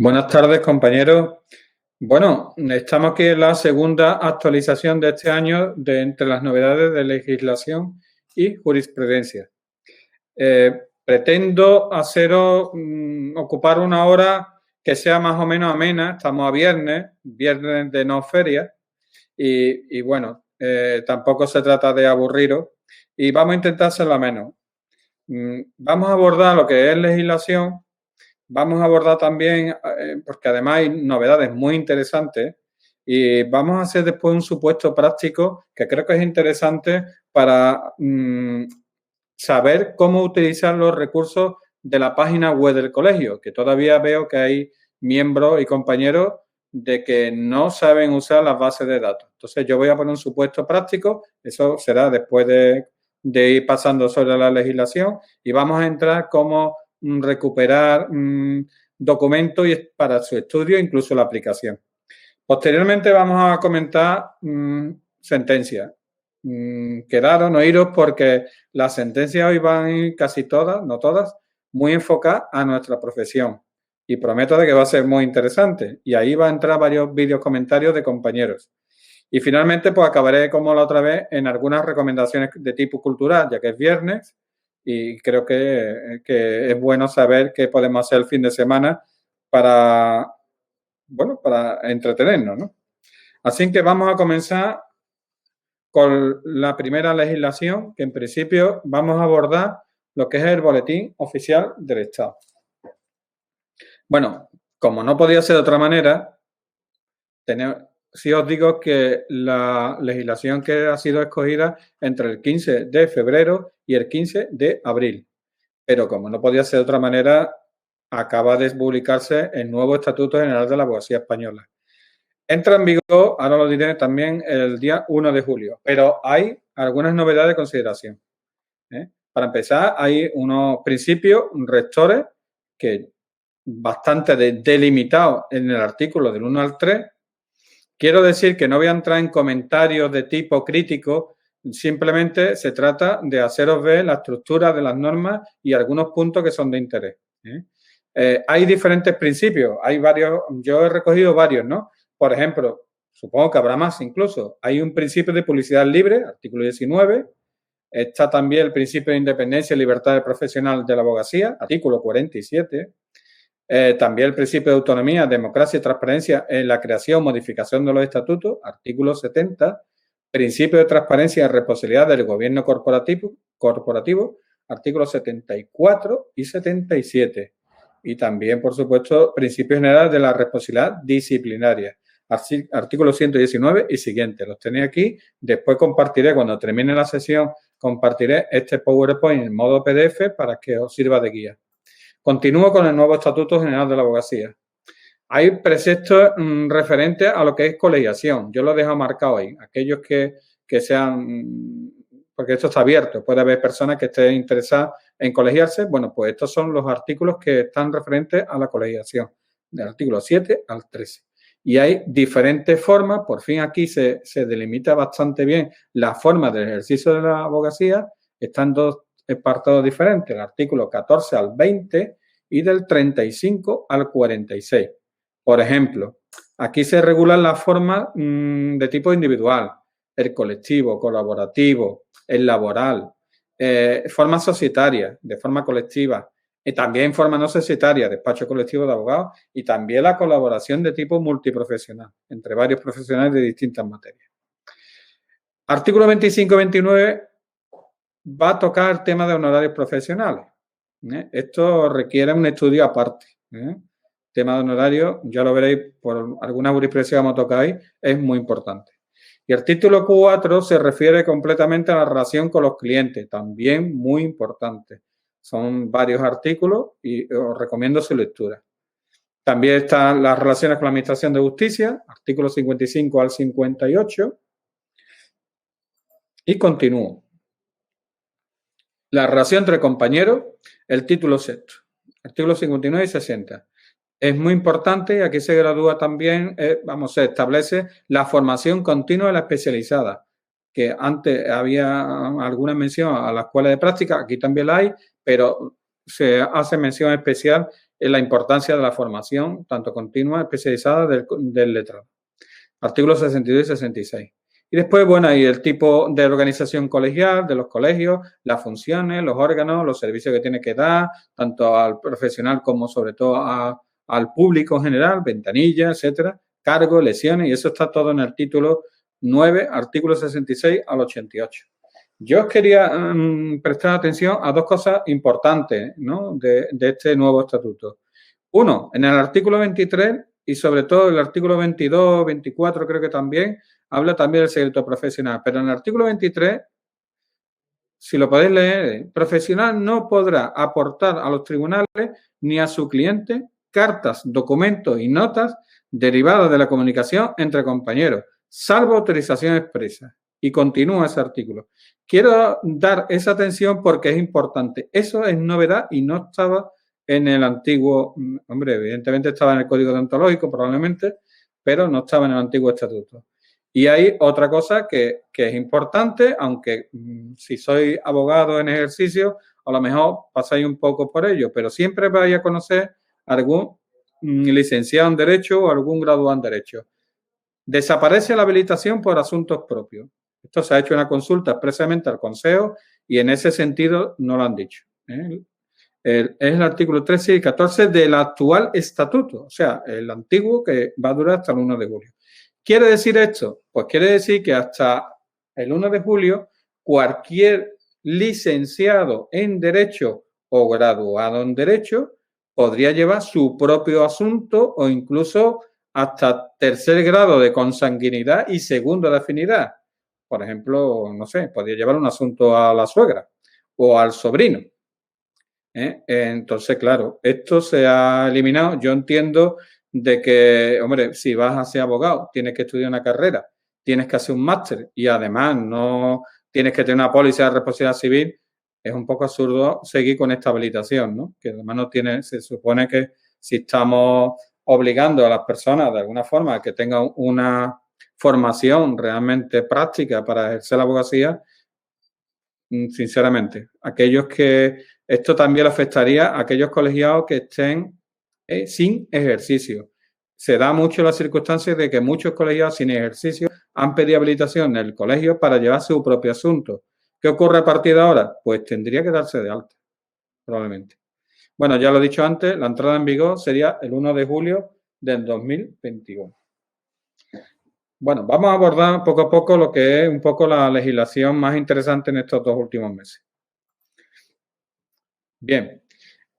Buenas tardes, compañeros. Bueno, estamos aquí en la segunda actualización de este año entre las novedades de legislación y jurisprudencia. Pretendo ocupar una hora que sea más o menos amena. Estamos a viernes de no feria, y bueno, tampoco se trata de aburriros y vamos a intentar hacerlo menos. Vamos a abordar lo que es legislación. Vamos a abordar también, porque además hay novedades muy interesantes, y vamos a hacer después un supuesto práctico que creo que es interesante para saber cómo utilizar los recursos de la página web del colegio, que todavía veo que hay miembros y compañeros de que no saben usar las bases de datos. Entonces yo voy a poner un supuesto práctico, eso será después de ir pasando sobre la legislación, y vamos a entrar cómo recuperar documentos para su estudio, incluso la aplicación. Posteriormente vamos a comentar sentencias. Quedaros, no iros, porque las sentencias hoy van a ir casi todas, no todas, muy enfocadas a nuestra profesión. Y prometo de que va a ser muy interesante. Y ahí va a entrar varios vídeos comentarios de compañeros. Y finalmente, pues acabaré como la otra vez en algunas recomendaciones de tipo cultural, ya que es viernes, y creo que es bueno saber qué podemos hacer el fin de semana para entretenernos, ¿no? Así que vamos a comenzar con la primera legislación, que en principio vamos a abordar lo que es el Boletín Oficial del Estado. Bueno, como no podía ser de otra manera, sí os digo que la legislación que ha sido escogida entre el 15 de febrero y el 15 de abril. Pero como no podía ser de otra manera, acaba de publicarse el nuevo Estatuto General de la Abogacía Española. Entra en vigor, ahora lo diré también, el día 1 de julio, pero hay algunas novedades de consideración. Para empezar, hay unos principios rectores que bastante delimitados en el artículo del 1 al 3. Quiero decir que no voy a entrar en comentarios de tipo crítico, simplemente se trata de haceros ver la estructura de las normas y algunos puntos que son de interés. Hay diferentes principios, hay varios, yo he recogido varios, ¿no? Por ejemplo, supongo que habrá más incluso. Hay un principio de publicidad libre, artículo 19. Está también el principio de independencia y libertad profesional de la abogacía, artículo 47. También el principio de autonomía, democracia y transparencia en la creación o modificación de los estatutos, artículo 70. Principio de transparencia y responsabilidad del gobierno corporativo, artículos 74 y 77. Y también, por supuesto, principios generales de la responsabilidad disciplinaria, artículo 119 y siguiente. Los tenéis aquí. Después compartiré, cuando termine la sesión, compartiré este PowerPoint en modo PDF para que os sirva de guía. Continúo con el nuevo Estatuto General de la Abogacía. Hay preceptos referentes a lo que es colegiación. Yo lo he dejado marcado ahí. Aquellos que sean, porque esto está abierto, puede haber personas que estén interesadas en colegiarse. Bueno, pues estos son los artículos que están referentes a la colegiación, del artículo 7 al 13. Y hay diferentes formas. Por fin aquí se delimita bastante bien la forma del ejercicio de la abogacía. Están dos apartados diferentes, el artículo 14 al 20 y del 35 al 46. Por ejemplo, aquí se regulan las formas de tipo individual, el colectivo, colaborativo, el laboral, forma societaria, de forma colectiva, y también forma no societaria, despacho colectivo de abogados, y también la colaboración de tipo multiprofesional, entre varios profesionales de distintas materias. Artículo 25 y 29 va a tocar el tema de honorarios profesionales. Esto requiere un estudio aparte. Tema de honorarios, ya lo veréis por alguna jurisprudencia que vamos a tocar ahí, es muy importante. Y el título 4 se refiere completamente a la relación con los clientes, también muy importante. Son varios artículos y os recomiendo su lectura. También están las relaciones con la Administración de Justicia, artículos 55 al 58. Y continúo. La relación entre compañeros, el título sexto, artículos 59 y 60. Es muy importante, y aquí se gradúa también, se establece la formación continua y la especializada, que antes había alguna mención a la escuela de práctica, aquí también la hay, pero se hace mención especial la importancia de la formación, tanto continua, especializada del letrado. Artículos 62 y 66. Y después, bueno, hay el tipo de organización colegial de los colegios, las funciones, los órganos, los servicios que tiene que dar, tanto al profesional como sobre todo al público en general, ventanillas, etcétera, cargos, lesiones, y eso está todo en el título 9, artículo 66 al 88. Yo os quería prestar atención a dos cosas importantes, ¿no?, de este nuevo estatuto. Uno, en el artículo 23 y sobre todo el artículo 22, 24 creo que también, habla también del secreto profesional, pero en el artículo 23, si lo podéis leer, el profesional no podrá aportar a los tribunales ni a su cliente cartas, documentos y notas derivadas de la comunicación entre compañeros, salvo autorización expresa. Y continúa ese artículo. Quiero dar esa atención porque es importante. Eso es novedad y no estaba en el antiguo, hombre, evidentemente estaba en el Código Deontológico probablemente, pero no estaba en el antiguo estatuto. Y hay otra cosa que es importante, aunque si sois abogado en ejercicio, a lo mejor pasáis un poco por ello, pero siempre vais a conocer algún licenciado en Derecho o algún graduado en Derecho. Desaparece la habilitación por asuntos propios. Esto se ha hecho una consulta expresamente al Consejo y en ese sentido no lo han dicho. Es el artículo 13 y 14 del actual estatuto, o sea, el antiguo que va a durar hasta el 1 de julio. ¿Quiere decir esto? Pues quiere decir que hasta el 1 de julio cualquier licenciado en Derecho o graduado en Derecho podría llevar su propio asunto o incluso hasta tercer grado de consanguinidad y segundo de afinidad. Por ejemplo, no sé, podría llevar un asunto a la suegra o al sobrino. Entonces, claro, esto se ha eliminado. Yo entiendo de que, hombre, si vas a ser abogado, tienes que estudiar una carrera, tienes que hacer un máster y además no tienes que tener una póliza de responsabilidad civil, es un poco absurdo seguir con esta habilitación, ¿no? Que además no tiene, se supone que si estamos obligando a las personas de alguna forma a que tengan una formación realmente práctica para ejercer la abogacía, sinceramente, aquellos que esto también le afectaría a aquellos colegiados que estén sin ejercicio. Se da mucho la circunstancia de que muchos colegiados sin ejercicio han pedido habilitación en el colegio para llevar su propio asunto. ¿Qué ocurre a partir de ahora? Pues tendría que darse de alta, probablemente. Bueno, ya lo he dicho antes, la entrada en vigor sería el 1 de julio del 2021. Bueno, vamos a abordar poco a poco lo que es un poco la legislación más interesante en estos 2 últimos meses. Bien,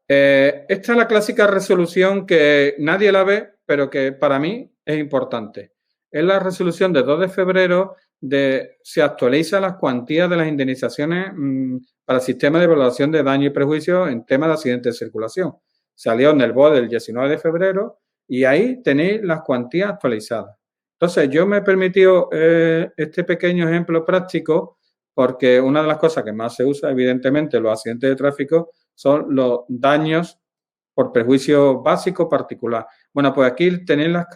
esta es la clásica resolución que nadie la ve, pero que para mí es importante. Es la resolución de 2 de febrero se actualizan las cuantías de las indemnizaciones para el sistema de evaluación de daño y perjuicio en tema de accidentes de circulación. Salió en el BOE del 19 de febrero y ahí tenéis las cuantías actualizadas. Entonces, yo me he permitido este pequeño ejemplo práctico porque una de las cosas que más se usa, evidentemente, en los accidentes de tráfico son los daños por perjuicio básico particular. Bueno, pues aquí tenéis las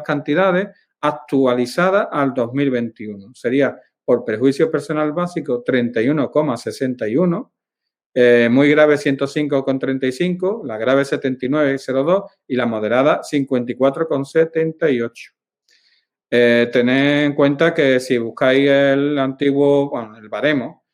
cantidades actualizadas al 2021. Sería por perjuicio personal básico 31,61, muy grave 105,35, la grave 79,02 y la moderada 54,78. Tened en cuenta que si buscáis el antiguo, bueno, el baremo,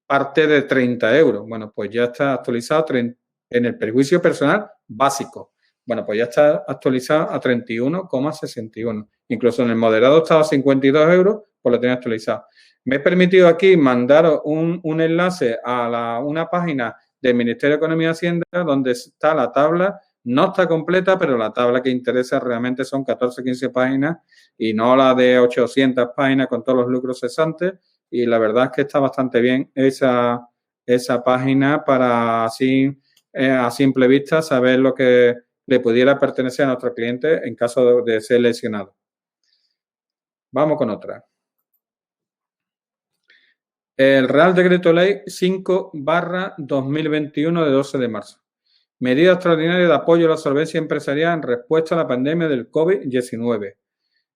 parte de 30 euros. Bueno, pues ya está actualizado en el perjuicio personal básico. Bueno, pues ya está actualizado a 31,61. Incluso en el moderado estaba a 52 euros, pues lo tenía actualizado. Me he permitido aquí mandaros un enlace a una página del Ministerio de Economía y Hacienda donde está la tabla. No está completa, pero la tabla que interesa realmente son 14, 15 páginas y no la de 800 páginas con todos los lucros cesantes. Y la verdad es que está bastante bien esa página para así, a simple vista, saber lo que le pudiera pertenecer a nuestro cliente en caso de ser lesionado. Vamos con otra. El Real Decreto Ley 5/2021 de 12 de marzo. Medida extraordinaria de apoyo a la solvencia empresarial en respuesta a la pandemia del COVID-19.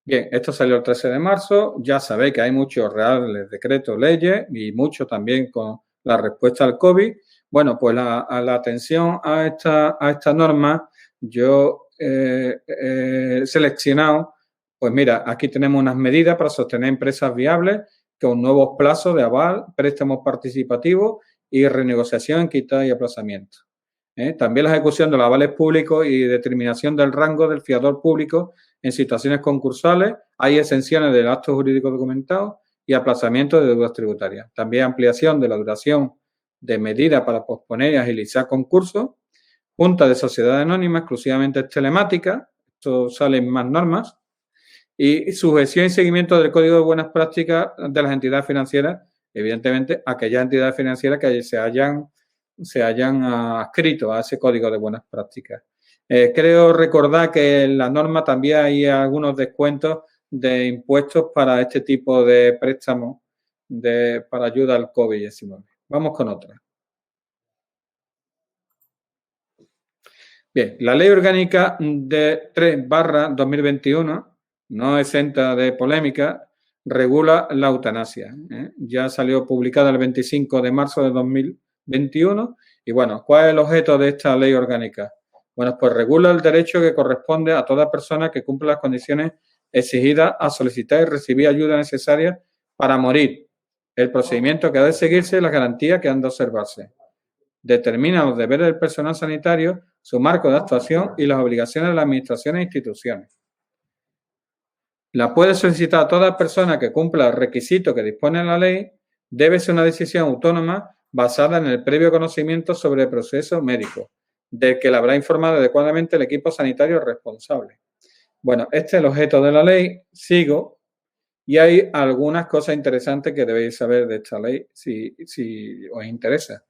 Bien, esto salió el 13 de marzo. Ya sabéis que hay muchos reales decretos, leyes y muchos también con la respuesta al COVID. Bueno, pues a la atención a esta norma, yo he seleccionado, pues mira, aquí tenemos unas medidas para sostener empresas viables con nuevos plazos de aval, préstamos participativos y renegociación en quita y aplazamiento. También la ejecución de los avales públicos y determinación del rango del fiador público en situaciones concursales. Hay exenciones del acto jurídico documentado y aplazamiento de deudas tributarias. También ampliación de la duración de medidas para posponer y agilizar concursos. Junta de sociedades anónimas exclusivamente telemática. Esto salen más normas. Y sujeción y seguimiento del Código de Buenas Prácticas de las entidades financieras, evidentemente, aquellas entidades financieras que se hayan adscrito a ese Código de Buenas Prácticas. Creo recordar que en la norma también hay algunos descuentos de impuestos para este tipo de préstamos para ayuda al COVID-19. Vamos con otra. Bien, la Ley Orgánica de 3/2021, no exenta de polémica, regula la eutanasia. Ya salió publicada el 25 de marzo de 2021. Y bueno, ¿cuál es el objeto de esta ley orgánica? Bueno, pues regula el derecho que corresponde a toda persona que cumpla las condiciones exigidas a solicitar y recibir ayuda necesaria para morir, el procedimiento que ha de seguirse y las garantías que han de observarse. Determina los deberes del personal sanitario, su marco de actuación y las obligaciones de las administraciones e instituciones. La puede solicitar toda persona que cumpla el requisito que dispone la ley. Debe ser una decisión autónoma basada en el previo conocimiento sobre el proceso médico, del que le habrá informado adecuadamente el equipo sanitario responsable. Bueno, este es el objeto de la ley. Sigo. Y hay algunas cosas interesantes que debéis saber de esta ley si os interesa.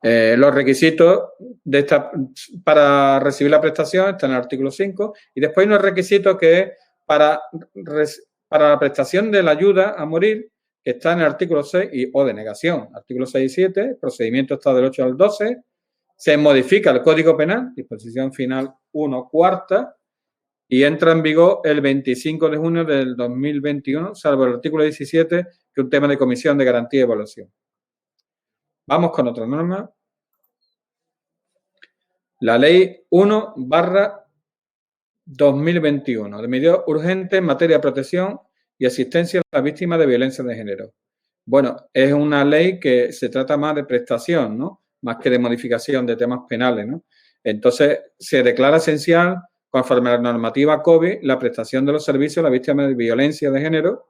Los requisitos para recibir la prestación están en el artículo 5 y después hay unos requisitos que es para la prestación de la ayuda a morir, que está en el artículo 6 o denegación, artículo 6 y 7, el procedimiento está del 8 al 12, se modifica el Código Penal, disposición final 1, cuarta, y entra en vigor el 25 de junio del 2021, salvo el artículo 17, que es un tema de comisión de garantía y evaluación. Vamos con otra norma. La Ley 1/2021 de medidas urgentes en materia de protección y asistencia a las víctimas de violencia de género. Bueno, es una ley que se trata más de prestación, ¿no? Más que de modificación de temas penales, ¿no? Entonces, se declara esencial, conforme a la normativa COVID, la prestación de los servicios a las víctimas de violencia de género.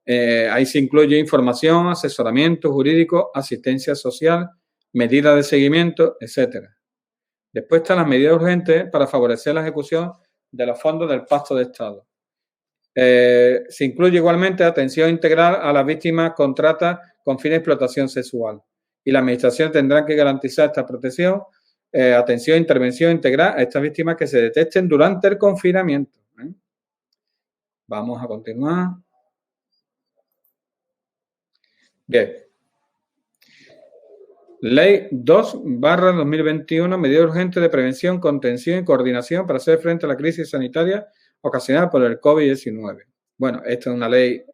Ahí se incluye información, asesoramiento jurídico, asistencia social, medidas de seguimiento, etcétera. Después están las medidas urgentes para favorecer la ejecución de los fondos del Pacto de Estado. Se incluye igualmente atención integral a las víctimas contratadas con fines de explotación sexual. Y la Administración tendrá que garantizar esta protección, atención e intervención integral a estas víctimas que se detecten durante el confinamiento. Vamos a continuar. Bien. Ley 2/2021, medida urgente de prevención, contención y coordinación para hacer frente a la crisis sanitaria ocasionada por el COVID-19. Bueno, esta es una ley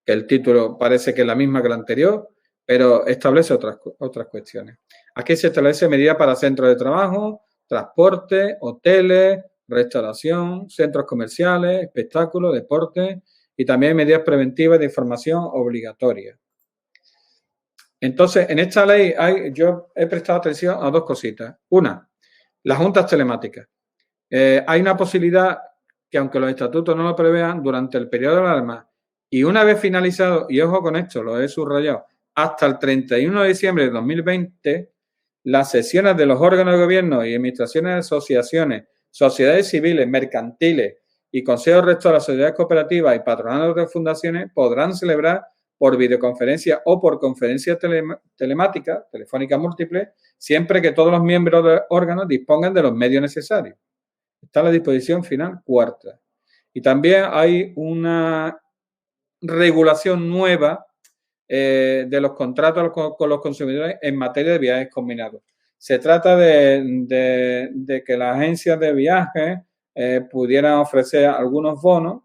que el título parece que es la misma que la anterior, pero establece otras cuestiones. Aquí se establece medidas para centros de trabajo, transporte, hoteles, restauración, centros comerciales, espectáculos, deportes y también medidas preventivas de información obligatoria. Entonces, en esta ley yo he prestado atención a dos cositas. Una, las juntas telemáticas. Hay una posibilidad que, aunque los estatutos no lo prevean, durante el periodo de alarma y una vez finalizado, y ojo con esto, lo he subrayado, hasta el 31 de diciembre de 2020, las sesiones de los órganos de gobierno y administraciones de asociaciones, sociedades civiles, mercantiles y consejos rectores de las sociedades cooperativas y patronales de fundaciones podrán celebrar por videoconferencia o por conferencia telemática, telefónica múltiple, siempre que todos los miembros de órganos dispongan de los medios necesarios. Está la disposición final cuarta. Y también hay una regulación nueva de los contratos con los consumidores en materia de viajes combinados. Se trata de que las agencias de viajes pudieran ofrecer algunos bonos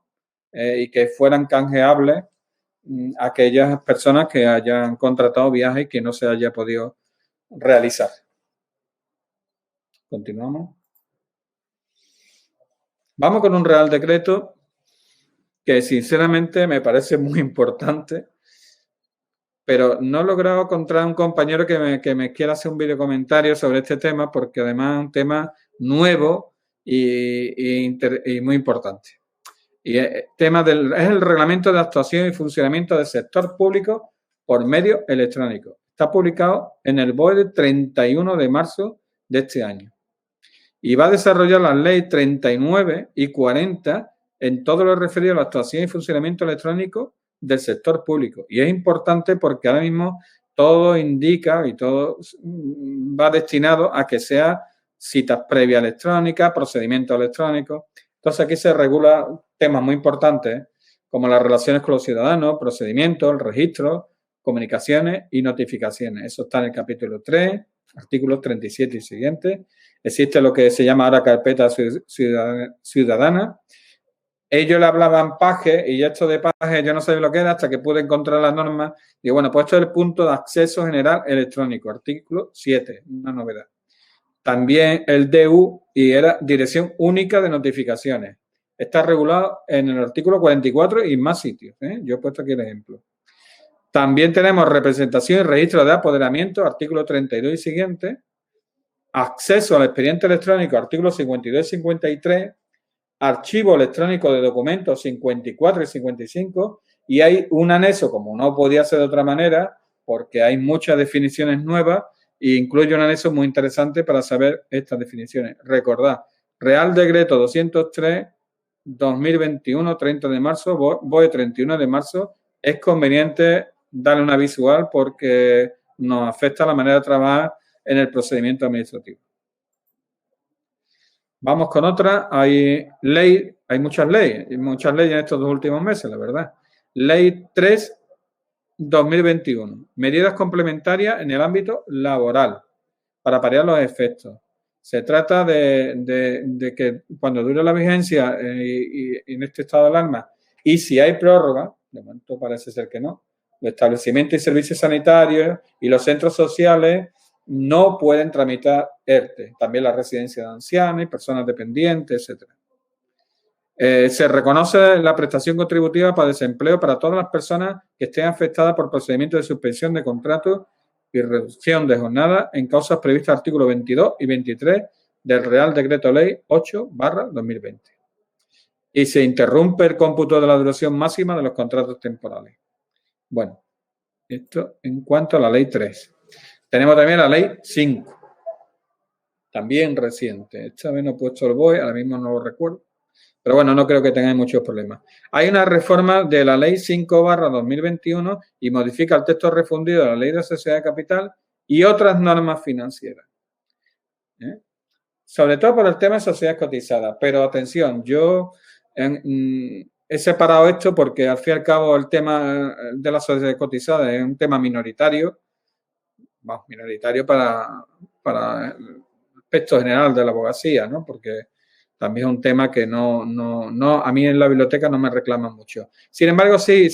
y que fueran canjeables a aquellas personas que hayan contratado viajes y que no se haya podido realizar. Continuamos. Vamos con un Real Decreto que sinceramente me parece muy importante, pero no he logrado encontrar un compañero que me quiera hacer un video comentario sobre este tema, porque además es un tema nuevo y muy importante. Y es el Reglamento de Actuación y Funcionamiento del Sector Público por medios electrónicos. Está publicado en el BOE del 31 de marzo de este año. Y va a desarrollar las leyes 39 y 40 en todo lo referido a la actuación y funcionamiento electrónico del sector público. Y es importante porque ahora mismo todo indica y todo va destinado a que sea citas previas electrónicas, procedimientos electrónicos. Entonces aquí se regula temas muy importantes como las relaciones con los ciudadanos, procedimientos, el registro, comunicaciones y notificaciones. Eso está en el capítulo 3, artículos 37 y siguientes. Existe lo que se llama ahora carpeta ciudadana. Ellos le hablaban paje y esto de paje yo no sabía lo que era hasta que pude encontrar la norma. Y bueno, pues esto es el punto de acceso general electrónico, artículo 7, una novedad. También el DU y era Dirección Única de Notificaciones. Está regulado en el artículo 44 y más sitios. Yo he puesto aquí el ejemplo. También tenemos representación y registro de apoderamiento, artículo 32 y siguiente. Acceso al expediente electrónico, artículos 52 y 53. Archivo electrónico de documentos, 54 y 55. Y hay un anexo, como no podía ser de otra manera, porque hay muchas definiciones nuevas, e incluye un anexo muy interesante para saber estas definiciones. Recordad, Real Decreto 203, 2021, 30 de marzo, BOE 31 de marzo. Es conveniente darle una visual porque nos afecta la manera de trabajar en el procedimiento administrativo. Vamos con otra. Hay muchas leyes en estos 2 últimos meses, la verdad. Ley 3, 2021. Medidas complementarias en el ámbito laboral para paliar los efectos. Se trata de que cuando dure la vigencia y en este estado de alarma y si hay prórroga, de momento parece ser que no, los establecimientos y servicios sanitarios y los centros sociales no pueden tramitar ERTE. También la residencia de ancianos y personas dependientes, etc. Se reconoce la prestación contributiva para desempleo para todas las personas que estén afectadas por procedimientos de suspensión de contrato y reducción de jornada en causas previstas en el artículo 22 y 23 del Real Decreto Ley 8/2020. Y se interrumpe el cómputo de la duración máxima de los contratos temporales. Bueno, esto en cuanto a la Ley 3. Tenemos también la Ley 5, también reciente. Esta vez no he puesto el BOE, ahora mismo no lo recuerdo. Pero bueno, no creo que tengáis muchos problemas. Hay una reforma de la Ley 5/2021 y modifica el texto refundido de la Ley de Sociedad de Capital y otras normas financieras. Sobre todo por el tema de sociedades cotizadas. Pero atención, yo he separado esto porque al fin y al cabo el tema de las sociedades cotizadas es un tema minoritario. Minoritario para el aspecto general de la abogacía, ¿no? Porque también es un tema que no, a mí en la biblioteca no me reclaman mucho. Sin embargo, sí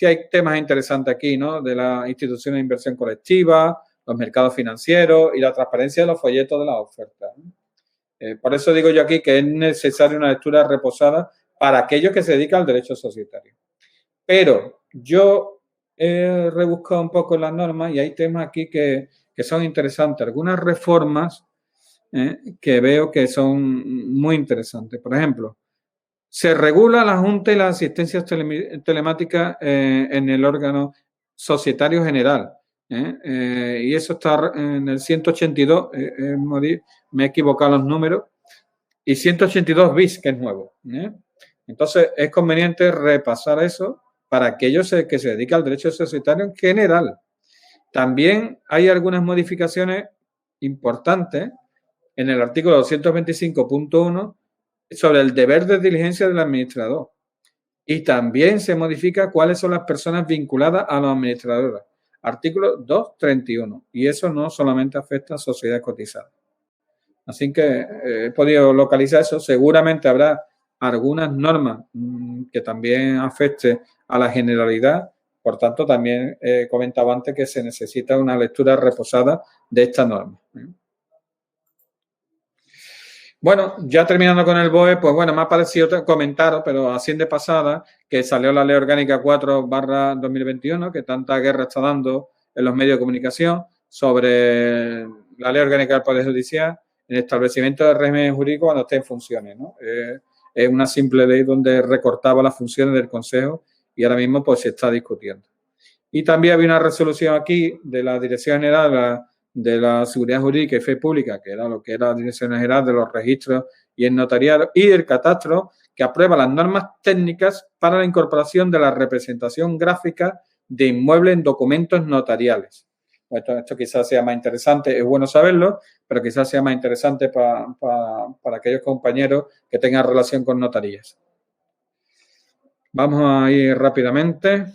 hay temas interesantes aquí, ¿no? De las instituciones de inversión colectiva, los mercados financieros y la transparencia de los folletos de las ofertas. Por eso digo yo aquí que es necesaria una lectura reposada para aquellos que se dedican al derecho societario. Pero yo he rebuscado un poco las normas y hay temas aquí que son interesantes. Algunas reformas que veo que son muy interesantes. Por ejemplo, se regula la junta y las asistencias telemáticas en el órgano societario general. Y eso está en el 182, me he equivocado los números, y 182 bis, que es nuevo. Entonces, es conveniente repasar eso para aquellos que se dedican al derecho societario en general. También hay algunas modificaciones importantes en el artículo 225.1 sobre el deber de diligencia del administrador. Y también se modifica cuáles son las personas vinculadas a los administradores. Artículo 231. Y eso no solamente afecta a sociedades cotizadas. Así que he podido localizar eso. Seguramente habrá algunas normas que también afecten a la generalidad, Por tanto, también comentaba antes que se necesita una lectura reposada de esta norma. Bueno, ya terminando con el BOE, pues bueno, me ha parecido comentaros, pero así de pasada, que salió la Ley Orgánica 4/2021, que tanta guerra está dando en los medios de comunicación, sobre la Ley Orgánica del Poder Judicial, el establecimiento del régimen jurídico cuando esté en funciones, ¿no? Es una simple ley donde recortaba las funciones del Consejo y ahora mismo pues se está discutiendo. Y también había una resolución aquí de la Dirección General de la Seguridad Jurídica y Fe Pública, que era lo que era la Dirección General de los Registros y el Notariado y el Catastro, que aprueba las normas técnicas para la incorporación de la representación gráfica de inmuebles en documentos notariales. Esto quizás sea más interesante, es bueno saberlo, pero quizás sea más interesante para aquellos compañeros que tengan relación con notarías. Vamos a ir rápidamente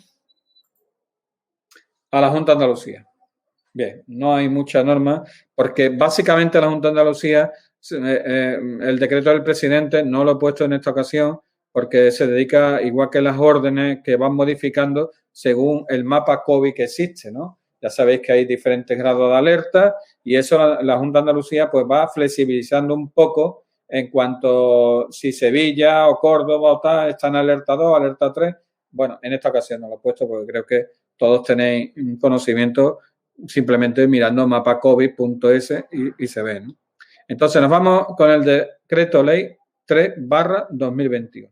a la Junta de Andalucía. Bien, no hay mucha norma, porque básicamente la Junta de Andalucía, el decreto del presidente no lo he puesto en esta ocasión, porque se dedica, igual que las órdenes que van modificando según el mapa COVID que existe, ¿no? Ya sabéis que hay diferentes grados de alerta y eso la Junta de Andalucía pues va flexibilizando un poco en cuanto si Sevilla o Córdoba o tal están en alerta 2, alerta 3. Bueno, en esta ocasión no lo he puesto porque creo que todos tenéis conocimiento simplemente mirando mapacovid.es y se ve, ¿no? Entonces nos vamos con el decreto ley 3/2021.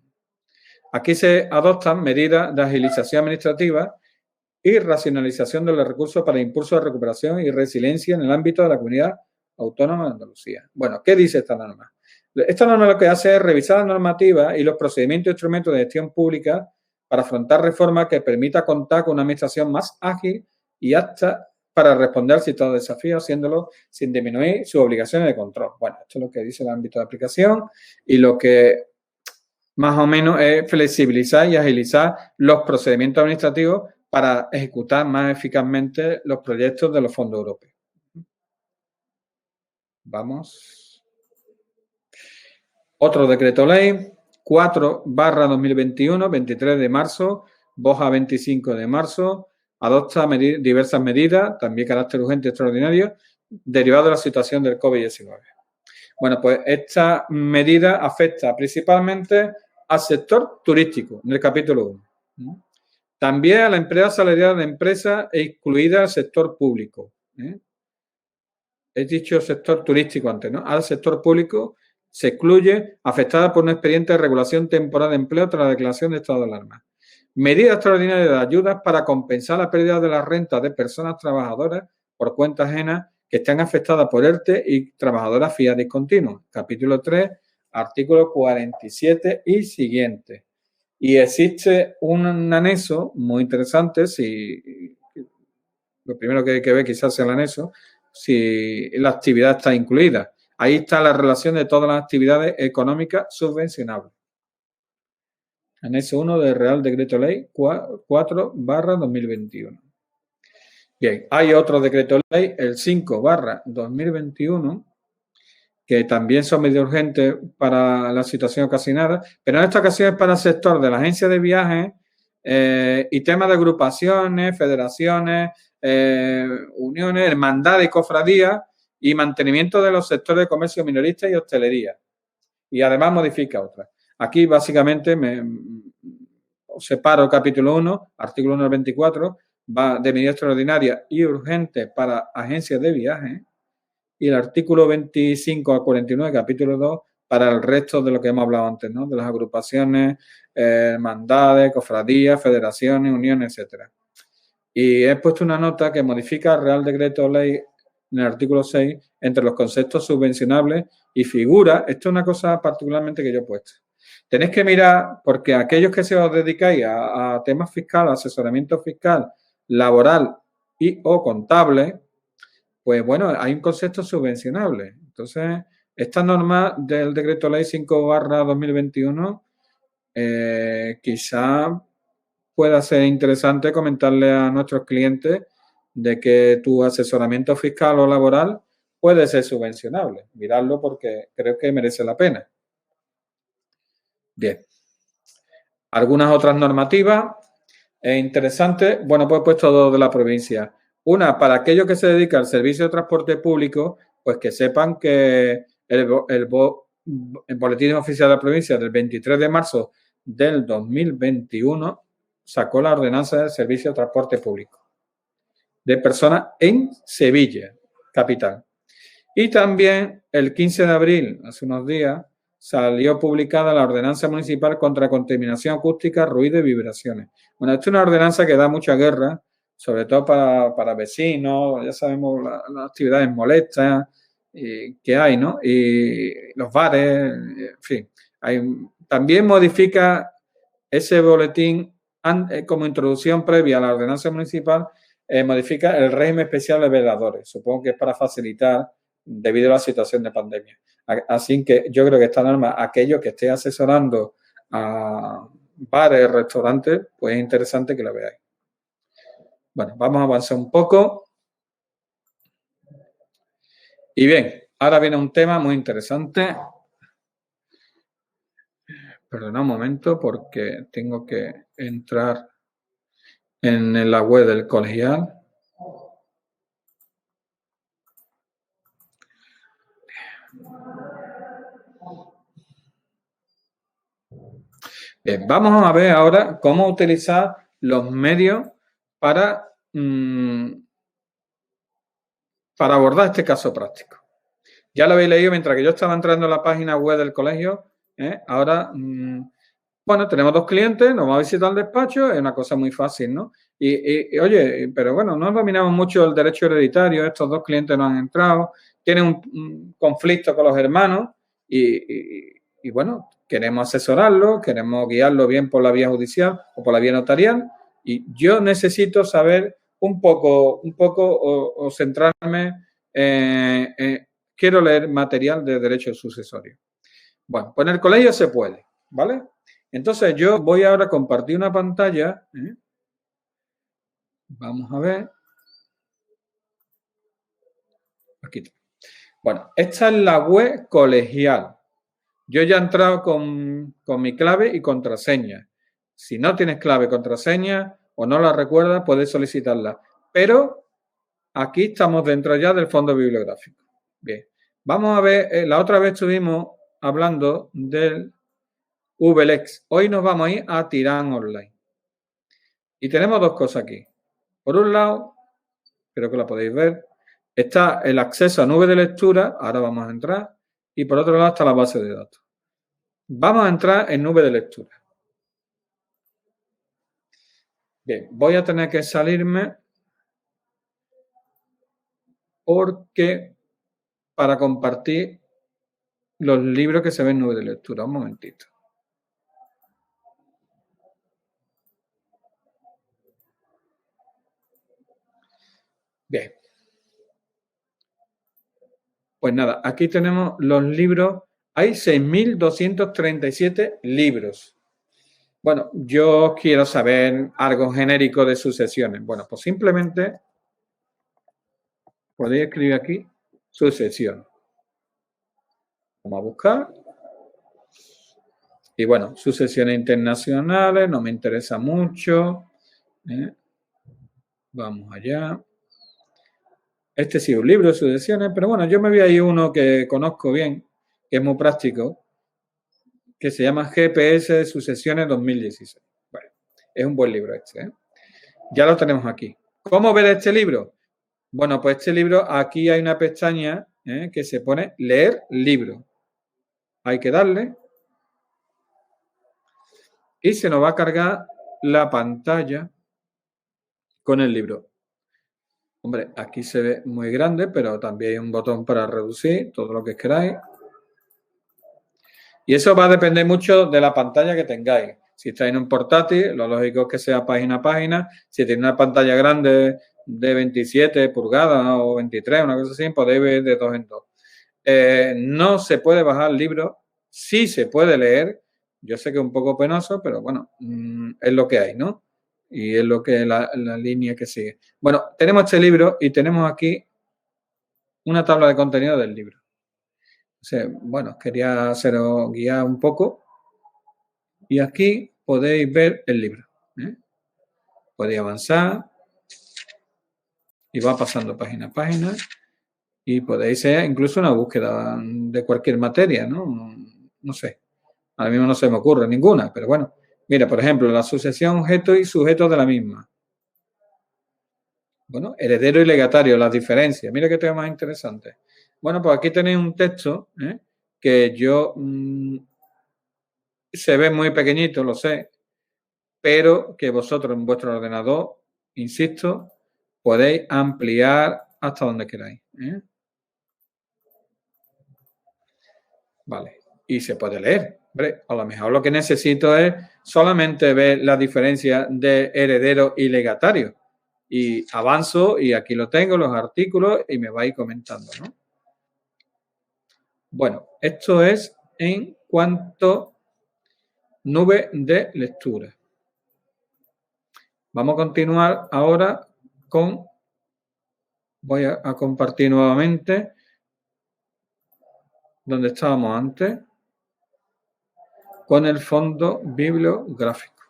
Aquí se adoptan medidas de agilización administrativa y racionalización de los recursos para impulso de recuperación y resiliencia en el ámbito de la comunidad autónoma de Andalucía. Bueno, ¿qué dice esta norma? Esta norma lo que hace es revisar la normativa y los procedimientos e instrumentos de gestión pública para afrontar reformas que permita contar con una administración más ágil y apta para responder a ciertos desafíos, haciéndolo sin disminuir sus obligaciones de control. Bueno, esto es lo que dice el ámbito de aplicación y lo que más o menos es flexibilizar y agilizar los procedimientos administrativos para ejecutar más eficazmente los proyectos de los fondos europeos. Vamos. Otro decreto ley, 4/2021, 23 de marzo, Boja 25 de marzo, adopta diversas medidas, también carácter urgente y extraordinario, derivadas de la situación del COVID-19. Bueno, pues esta medida afecta principalmente al sector turístico, en el capítulo 1. También a la empresa asalariada de empresas e incluida al sector público. He dicho sector turístico antes, ¿no? Al sector público se excluye afectada por un expediente de regulación temporal de empleo tras la declaración de estado de alarma. Medidas extraordinarias de ayudas para compensar la pérdida de las rentas de personas trabajadoras por cuenta ajena que están afectadas por ERTE y trabajadoras fijas discontinuas. Capítulo 3, artículo 47 y siguiente. Y existe un anexo muy interesante, si lo primero que hay que ver quizás sea el anexo, si la actividad está incluida. Ahí está la relación de todas las actividades económicas subvencionables. Anexo 1 del Real Decreto Ley 4/2021. Bien, hay otro decreto ley, el 5/2021, que también son medidas urgentes para la situación ocasionada, pero en esta ocasión es para el sector de la agencia de viajes y temas de agrupaciones, federaciones, uniones, hermandades y cofradías y mantenimiento de los sectores de comercio minorista y hostelería. Y además modifica otras. Aquí básicamente separo capítulo 1, artículo 1 al 24, va de medidas extraordinarias y urgentes para agencias de viajes, y el artículo 25 a 49, capítulo 2, para el resto de lo que hemos hablado antes, ¿no? De las agrupaciones, hermandades, cofradías, federaciones, uniones, etcétera. Y he puesto una nota que modifica el Real Decreto Ley en el artículo 6 entre los conceptos subvencionables y figura, esto es una cosa particularmente que yo he puesto. Tenéis que mirar, porque aquellos que se os dedicáis a temas fiscales, asesoramiento fiscal, laboral y o contable, pues bueno, hay un concepto subvencionable. Entonces, esta norma del Decreto Ley 5/2021 quizá pueda ser interesante comentarle a nuestros clientes de que tu asesoramiento fiscal o laboral puede ser subvencionable. Miradlo porque creo que merece la pena. Bien. Algunas otras normativas. interesante. Bueno, pues he puesto dos de la provincia. Una, para aquellos que se dedican al servicio de transporte público, pues que sepan que el boletín oficial de la provincia del 23 de marzo del 2021 sacó la ordenanza del servicio de transporte público de personas en Sevilla, capital. Y también el 15 de abril, hace unos días, salió publicada la ordenanza municipal contra contaminación acústica, ruido y vibraciones. Bueno, esto es una ordenanza que da mucha guerra, sobre todo para vecinos, ya sabemos las actividades molestas que hay, ¿no? Y los bares, en fin. También modifica ese boletín como introducción previa a la ordenanza municipal, modifica el régimen especial de veladores. Supongo que es para facilitar debido a la situación de pandemia. Así que yo creo que esta norma, aquellos que estén asesorando a bares, restaurantes, pues es interesante que lo veáis. Bueno, vamos a avanzar un poco. Y bien, ahora viene un tema muy interesante. Perdona un momento porque tengo que entrar en la web del colegial. Bien, vamos a ver ahora cómo utilizar los medios para abordar este caso práctico. Ya lo habéis leído mientras que yo estaba entrando en la página web del colegio. Ahora, bueno, tenemos dos clientes, nos vamos a visitar el despacho, es una cosa muy fácil, ¿no? Y oye, pero bueno, no dominamos mucho el derecho hereditario, estos dos clientes no han entrado, tienen un conflicto con los hermanos y bueno, queremos asesorarlo, queremos guiarlo bien por la vía judicial o por la vía notarial y yo necesito saber un poco o centrarme quiero leer material de derecho sucesorio. Bueno, pues en el colegio se puede, ¿vale? Entonces yo voy ahora a compartir una pantalla. Vamos a ver. Aquí. Bueno, esta es la web colegial. Yo ya he entrado con mi clave y contraseña. Si no tienes clave y contraseña o no la recuerdas, puedes solicitarla. Pero aquí estamos dentro ya del fondo bibliográfico. Bien, vamos a ver, la otra vez estuvimos hablando del VLEX. Hoy nos vamos a ir a Tirán Online. Y tenemos dos cosas aquí. Por un lado, espero que la podéis ver, está el acceso a nube de lectura, ahora vamos a entrar, y por otro lado está la base de datos. Vamos a entrar en nube de lectura. Bien, voy a tener que salirme porque para compartir los libros que se ven en nube de lectura. Un momentito. Bien. Pues nada, aquí tenemos los libros. Hay 6.237 libros. Bueno, yo quiero saber algo genérico de sucesiones. Bueno, pues simplemente podéis escribir aquí sucesión. Vamos a buscar. Y bueno, sucesiones internacionales, no me interesa mucho. Vamos allá. Este sí es un libro de sucesiones, pero bueno, yo me voy a ir uno que conozco bien, que es muy práctico, que se llama GPS de Sucesiones 2016. Bueno, es un buen libro este. Ya lo tenemos aquí. ¿Cómo ver este libro? Bueno, pues este libro, aquí hay una pestaña que se pone leer libro. Hay que darle y se nos va a cargar la pantalla con el libro. Hombre, aquí se ve muy grande, pero también hay un botón para reducir todo lo que queráis. Y eso va a depender mucho de la pantalla que tengáis. Si estáis en un portátil, lo lógico es que sea página a página. Si tenéis una pantalla grande de 27 pulgadas o 23, una cosa así, podéis ver de dos en dos. No se puede bajar el libro, sí se puede leer. Yo sé que es un poco penoso, pero bueno, es lo que hay, ¿no? Y es lo que la línea que sigue. Bueno, tenemos este libro y tenemos aquí una tabla de contenido del libro. O sea, bueno, quería haceros guiar un poco y aquí podéis ver el libro. Podéis avanzar y va pasando página a página y podéis hacer incluso una búsqueda de cualquier materia, ¿no? No sé, ahora mismo no se me ocurre ninguna, pero bueno. Mira, por ejemplo, la asociación objeto y sujeto de la misma. Bueno, heredero y legatario, las diferencias. Mira qué tema más interesante. Bueno, pues aquí tenéis un texto que yo se ve muy pequeñito, lo sé, pero que vosotros en vuestro ordenador, insisto, podéis ampliar hasta donde queráis. Vale, y se puede leer. Hombre, a lo mejor lo que necesito es solamente ver la diferencia de heredero y legatario. Y avanzo y aquí lo tengo, los artículos, y me vais comentando, ¿no? Bueno, esto es en cuanto nube de lectura. Vamos a continuar ahora con, voy a compartir nuevamente donde estábamos antes, con el fondo bibliográfico.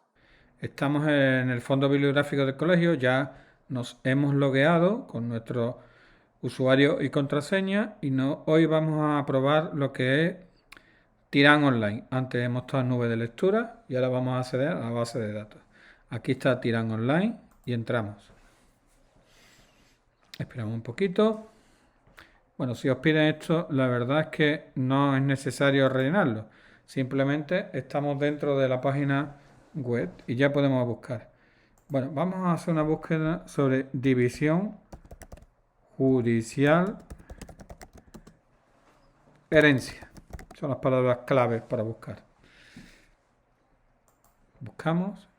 Estamos en el fondo bibliográfico del colegio, ya nos hemos logueado con nuestro usuario y contraseña y hoy vamos a probar lo que es Tirán Online. Antes hemos estado en nube de lectura y ahora vamos a acceder a la base de datos. Aquí está Tirán Online y entramos. Esperamos un poquito. Bueno, si os piden esto, la verdad es que no es necesario rellenarlo. Simplemente estamos dentro de la página web y ya podemos buscar. Bueno, vamos a hacer una búsqueda sobre división judicial herencia. Son las palabras claves para buscar. Buscamos.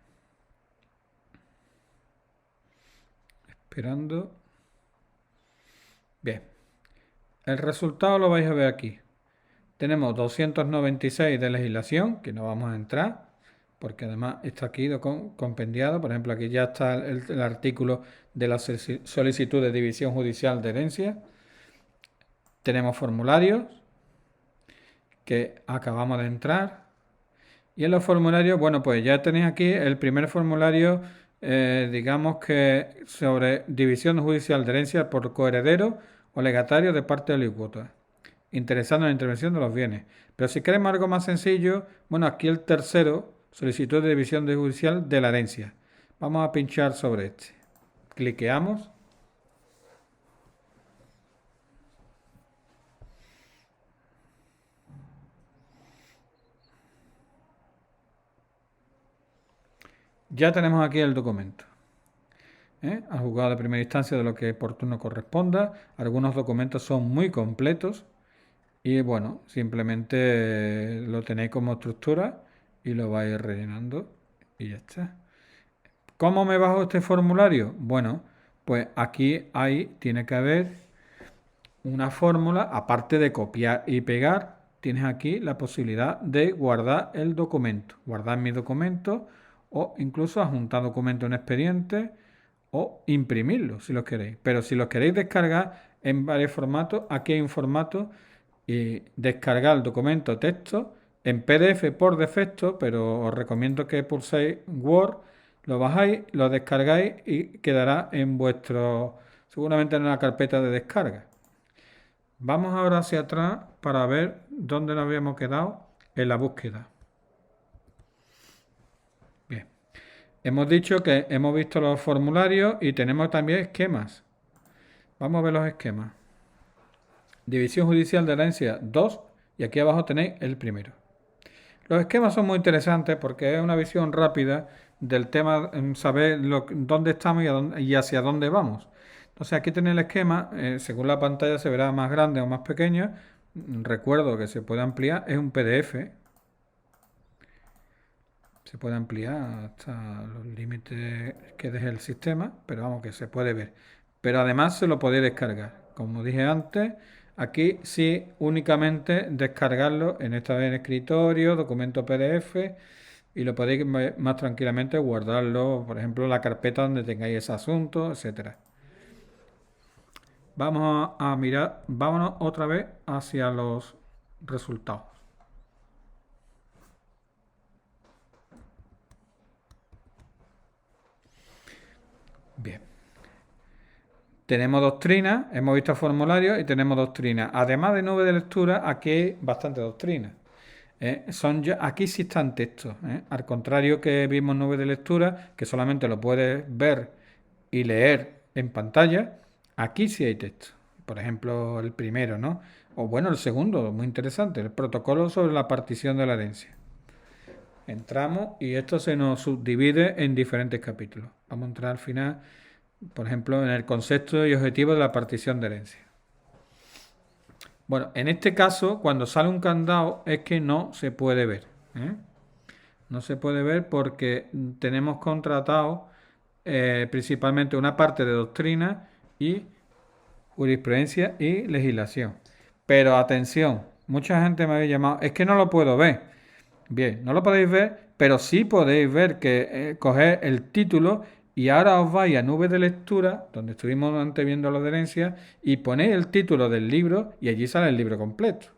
Esperando. Bien. El resultado lo vais a ver aquí. Tenemos 296 de legislación, que no vamos a entrar, porque además está aquí compendiado. Por ejemplo, aquí ya está el artículo de la solicitud de división judicial de herencia. Tenemos formularios que acabamos de entrar. Y en los formularios, bueno, pues ya tenéis aquí el primer formulario, digamos que sobre división judicial de herencia por coheredero o legatario de parte de alícuota, interesado en la intervención de los bienes. Pero si queremos algo más sencillo, bueno, aquí el tercero, solicitud de división judicial de la herencia. Vamos a pinchar sobre este. Cliqueamos. Ya tenemos aquí el documento. Al juzgado de primera instancia de lo que por turno corresponda. Algunos documentos son muy completos y bueno, simplemente lo tenéis como estructura y lo vais rellenando y ya está. ¿Cómo me bajo este formulario? Bueno, pues aquí tiene que haber una fórmula, aparte de copiar y pegar, tienes aquí la posibilidad de guardar el documento, guardar mi documento o incluso adjuntar documento en expediente o imprimirlo si lo queréis. Pero si lo queréis descargar en varios formatos, aquí hay un formato y descargar el documento texto en PDF por defecto, pero os recomiendo que pulséis Word, lo bajáis, lo descargáis y quedará en seguramente en la carpeta de descarga. Vamos ahora hacia atrás para ver dónde nos habíamos quedado en la búsqueda. Bien. Hemos dicho que hemos visto los formularios y tenemos también esquemas. Vamos a ver los esquemas. División Judicial de Herencia 2 y aquí abajo tenéis el primero. Los esquemas son muy interesantes porque es una visión rápida del tema, saber dónde estamos y hacia dónde vamos. Entonces aquí tenéis el esquema, según la pantalla se verá más grande o más pequeño. Recuerdo que se puede ampliar, es un PDF. Se puede ampliar hasta los límites que deje el sistema, pero vamos que se puede ver. Pero además se lo podéis descargar. Como dije antes, aquí sí únicamente descargarlo en esta vez en escritorio, documento PDF y lo podéis más tranquilamente guardarlo, por ejemplo, en la carpeta donde tengáis ese asunto, etcétera. Vamos a mirar, vámonos otra vez hacia los resultados. Bien. Tenemos doctrina, hemos visto formularios y tenemos doctrina. Además de nube de lectura, aquí hay bastante doctrina. Aquí sí están textos. Al contrario que vimos nube de lectura, que solamente lo puedes ver y leer en pantalla, aquí sí hay texto. Por ejemplo, el primero, ¿no? O bueno, el segundo, muy interesante, el protocolo sobre la partición de la herencia. Entramos y esto se nos subdivide en diferentes capítulos. Vamos a entrar al final, por ejemplo, en el concepto y objetivo de la partición de herencia. Bueno, en este caso, cuando sale un candado es que no se puede ver. No se puede ver porque tenemos contratado principalmente una parte de doctrina y jurisprudencia y legislación. Pero atención, mucha gente me había llamado, es que no lo puedo ver. Bien, no lo podéis ver, pero sí podéis ver que coger el título y ahora os vais a nube de lectura, donde estuvimos antes viendo la herencia, y ponéis el título del libro y allí sale el libro completo.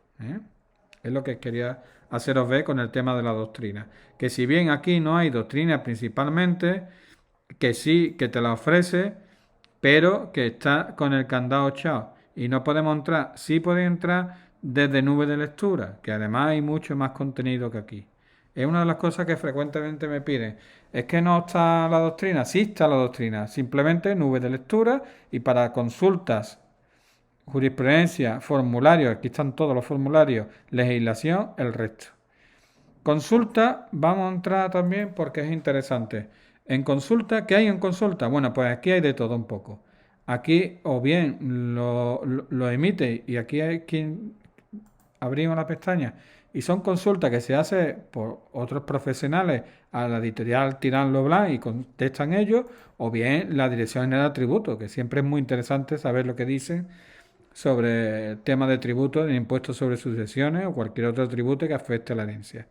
Es lo que quería haceros ver con el tema de la doctrina. Que si bien aquí no hay doctrina principalmente, que sí que te la ofrece, pero que está con el candado echado y no podemos entrar. Sí podéis entrar desde nube de lectura, que además hay mucho más contenido que aquí. Es una de las cosas que frecuentemente me piden. Es que no está la doctrina. Sí está la doctrina. Simplemente nube de lectura y para consultas, jurisprudencia, formularios, aquí están todos los formularios, legislación, el resto. Consulta, vamos a entrar también porque es interesante. En consulta, ¿qué hay en consulta? Bueno, pues aquí hay de todo un poco. Aquí o bien lo emite y aquí hay quien abrimos la pestaña y son consultas que se hace por otros profesionales a la editorial Tirán Loblan y contestan ellos, o bien la Dirección General de Tributos, que siempre es muy interesante saber lo que dicen sobre el tema de tributos, de impuestos sobre sucesiones o cualquier otro tributo que afecte a la herencia.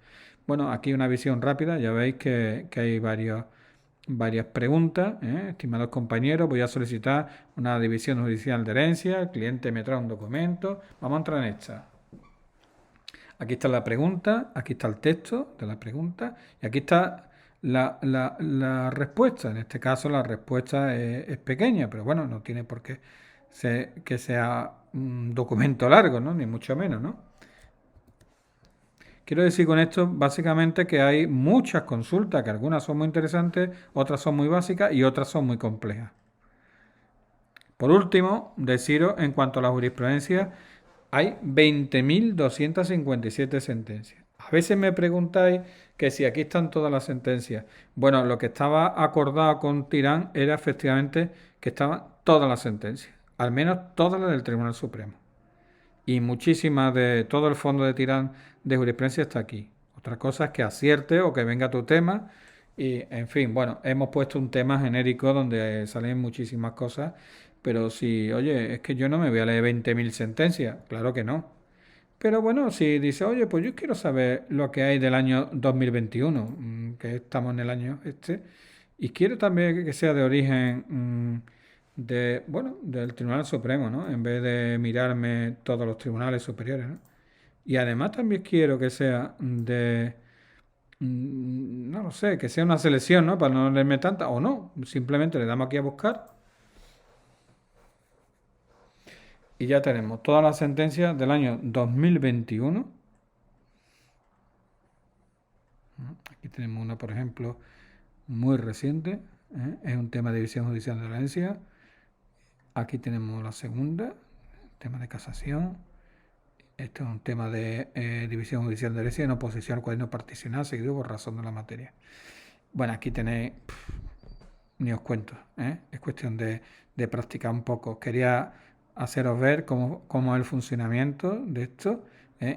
Bueno, aquí una visión rápida, ya veis que hay varias preguntas. Estimados compañeros, voy a solicitar una división judicial de herencia, el cliente me trae un documento, vamos a entrar en esta. Aquí está la pregunta, aquí está el texto de la pregunta y aquí está la respuesta. En este caso la respuesta es pequeña, pero bueno, no tiene por qué que sea un documento largo, ¿no? Ni mucho menos, ¿no? Quiero decir con esto básicamente que hay muchas consultas, que algunas son muy interesantes, otras son muy básicas y otras son muy complejas. Por último, deciros en cuanto a la jurisprudencia, hay 20.257 sentencias. A veces me preguntáis que si aquí están todas las sentencias. Bueno, lo que estaba acordado con Tirán era efectivamente que estaban todas las sentencias, al menos todas las del Tribunal Supremo. Y muchísimas de todo el fondo de Tirán de jurisprudencia está aquí. Otra cosa es que acierte o que venga tu tema. Y, en fin, bueno, hemos puesto un tema genérico donde salen muchísimas cosas. Pero si, oye, es que yo no me voy a leer 20.000 sentencias. Claro que no. Pero bueno, si dice, oye, pues yo quiero saber lo que hay del año 2021, que estamos en el año este, y quiero también que sea de origen bueno, del Tribunal Supremo, ¿no? En vez de mirarme todos los tribunales superiores, ¿no? Y además también quiero que sea no lo sé, que sea una selección, ¿no? Para no leerme tanta, o no, simplemente le damos aquí a buscar y ya tenemos todas las sentencias del año 2021. Aquí tenemos una, por ejemplo, muy reciente. Es un tema de división judicial de la herencia. Aquí tenemos la segunda, tema de casación. Esto es un tema de división judicial de herencia en oposición al cuaderno particional seguido por razón de la materia. Bueno, aquí tenéis, ni os cuento, es cuestión de practicar un poco. Quería haceros ver cómo es el funcionamiento de esto.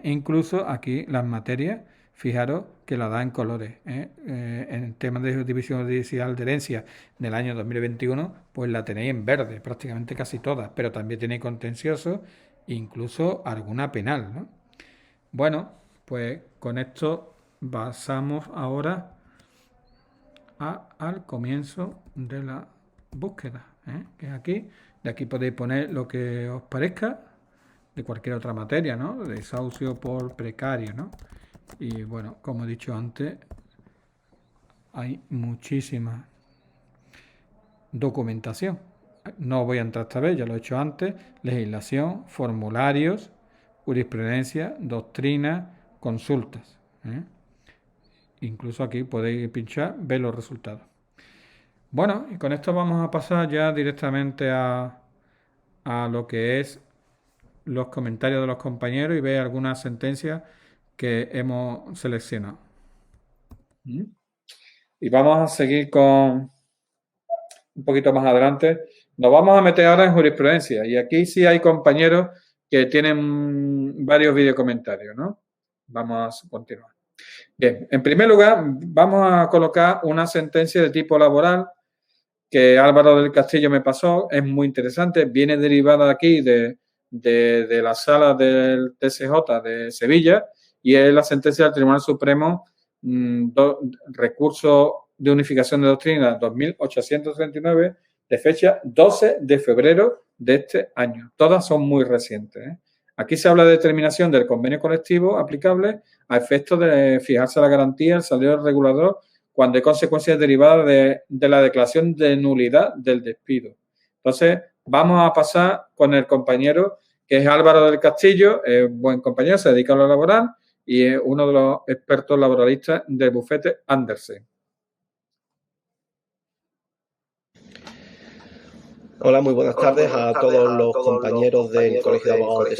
Incluso aquí las materias, fijaros que la da en colores. En el tema de división judicial de herencia del año 2021, pues la tenéis en verde, prácticamente casi todas, pero también tenéis contencioso, incluso alguna penal, ¿no? Bueno, pues con esto pasamos ahora al comienzo de la búsqueda, que es aquí. De aquí podéis poner lo que os parezca de cualquier otra materia, ¿no? De desahucio por precario, ¿no? Y bueno, como he dicho antes, hay muchísimas. documentación. No voy a entrar esta vez, ya lo he hecho antes. Legislación, formularios, jurisprudencia, doctrina, consultas. Incluso aquí podéis pinchar, ver los resultados. Bueno, y con esto vamos a pasar ya directamente a lo que es los comentarios de los compañeros y ver algunas sentencias que hemos seleccionado. Y vamos a seguir con un poquito más adelante. Nos vamos a meter ahora en jurisprudencia y aquí sí hay compañeros que tienen varios videocomentarios, ¿no? Vamos a continuar. Bien, en primer lugar vamos a colocar una sentencia de tipo laboral que Álvaro del Castillo me pasó, es muy interesante, viene derivada aquí de la sala del TSJ de Sevilla y es la sentencia del Tribunal Supremo recurso de unificación de doctrina 2839 de fecha 12 de febrero de este año. Todas son muy recientes. Aquí se habla de determinación del convenio colectivo aplicable a efectos de fijarse la garantía, el salario regulador cuando hay consecuencias derivadas de la declaración de nulidad del despido. Entonces, vamos a pasar con el compañero que es Álvaro del Castillo, es buen compañero, se dedica a lo laboral y es uno de los expertos laboralistas del bufete Andersen. Hola, muy buenas tardes a todos los compañeros del Colegio de Abogados de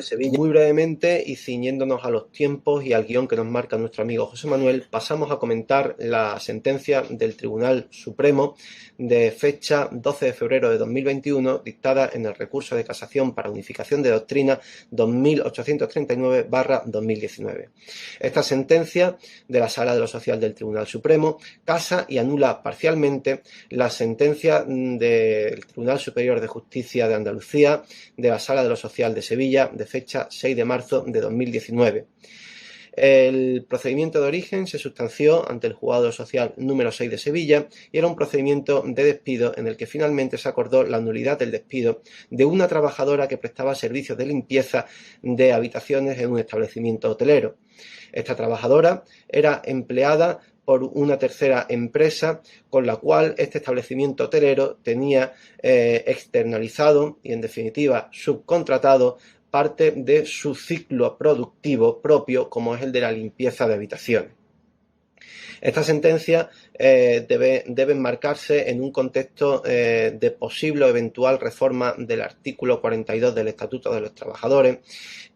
Sevilla. Muy brevemente y ciñéndonos a los tiempos y al guión que nos marca nuestro amigo José Manuel, pasamos a comentar la sentencia del Tribunal Supremo de fecha 12 de febrero de 2021, dictada en el recurso de casación para unificación de doctrina 2839/2019. Esta sentencia de la Sala de lo Social del Tribunal Supremo casa y anula parcialmente la sentencia del Tribunal Superior de Justicia de Andalucía de la Sala de lo Social de Sevilla de fecha 6 de marzo de 2019. El procedimiento de origen se sustanció ante el Juzgado Social número 6 de Sevilla y era un procedimiento de despido en el que finalmente se acordó la nulidad del despido de una trabajadora que prestaba servicios de limpieza de habitaciones en un establecimiento hotelero. Esta trabajadora era empleada por una tercera empresa con la cual este establecimiento hotelero tenía externalizado y en definitiva subcontratado parte de su ciclo productivo propio, como es el de la limpieza de habitaciones. Esta sentencia debe enmarcarse en un contexto de posible o eventual reforma del artículo 42 del Estatuto de los Trabajadores,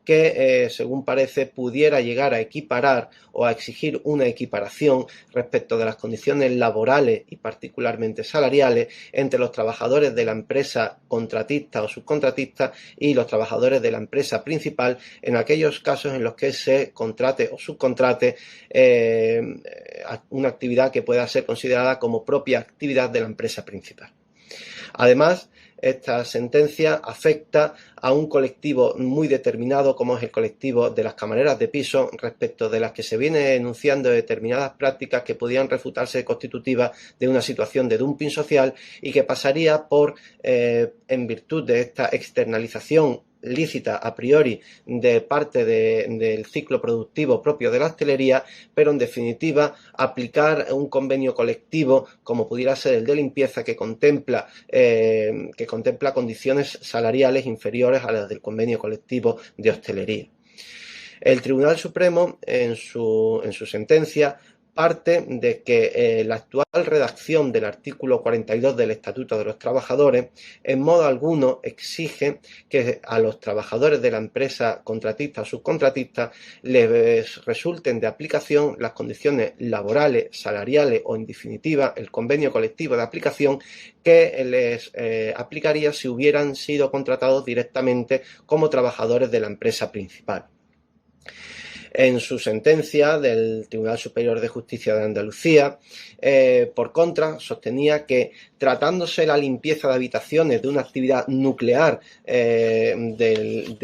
que, según parece, pudiera llegar a equiparar o a exigir una equiparación respecto de las condiciones laborales y particularmente salariales entre los trabajadores de la empresa contratista o subcontratista y los trabajadores de la empresa principal en aquellos casos en los que se contrate o subcontrate una actividad que pueda ser considerada como propia actividad de la empresa principal. Además, esta sentencia afecta a un colectivo muy determinado como es el colectivo de las camareras de piso, respecto de las que se viene enunciando determinadas prácticas que podían refutarse constitutivas de una situación de dumping social y que pasaría por, en virtud de esta externalización lícita a priori de parte del ciclo productivo propio de la hostelería, pero en definitiva aplicar un convenio colectivo como pudiera ser el de limpieza que contempla condiciones salariales inferiores a las del convenio colectivo de hostelería. El Tribunal Supremo en su sentencia parte de que la actual redacción del artículo 42 del Estatuto de los Trabajadores en modo alguno exige que a los trabajadores de la empresa contratista o subcontratista les resulten de aplicación las condiciones laborales, salariales o en definitiva el convenio colectivo de aplicación que les aplicaría si hubieran sido contratados directamente como trabajadores de la empresa principal. En su sentencia del Tribunal Superior de Justicia de Andalucía, por contra, sostenía que tratándose la limpieza de habitaciones de una actividad nuclear del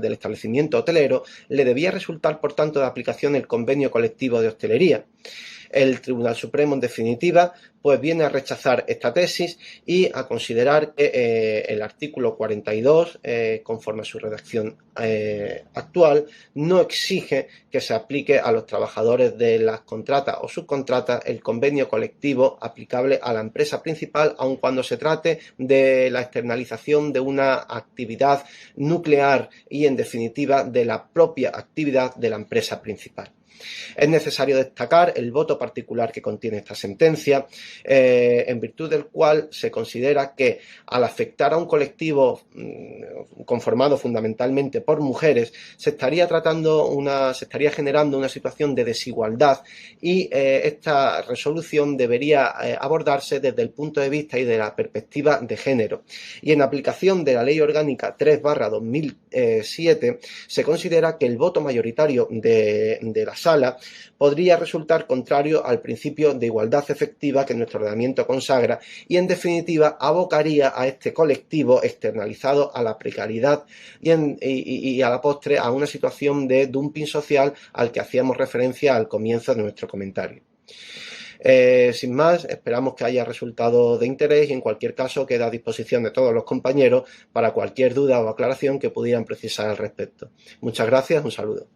establecimiento hotelero, le debía resultar, por tanto, de aplicación el convenio colectivo de hostelería. El Tribunal Supremo, en definitiva, pues viene a rechazar esta tesis y a considerar que el artículo 42, conforme a su redacción actual, no exige que se aplique a los trabajadores de las contratas o subcontratas el convenio colectivo aplicable a la empresa principal, aun cuando se trate de la externalización de una actividad nuclear y, en definitiva, de la propia actividad de la empresa principal. Es necesario destacar el voto particular que contiene esta sentencia, en virtud del cual se considera que al afectar a un colectivo conformado fundamentalmente por mujeres, se estaría generando una situación de desigualdad y esta resolución debería abordarse desde el punto de vista y de la perspectiva de género. Y en aplicación de la Ley Orgánica 3/2007 se considera que el voto mayoritario de la Sala podría resultar contrario al principio de igualdad efectiva que nuestro ordenamiento consagra y, en definitiva, abocaría a este colectivo externalizado a la precariedad y a la postre a una situación de dumping social al que hacíamos referencia al comienzo de nuestro comentario. Sin más, esperamos que haya resultado de interés y, en cualquier caso, queda a disposición de todos los compañeros para cualquier duda o aclaración que pudieran precisar al respecto. Muchas gracias, un saludo.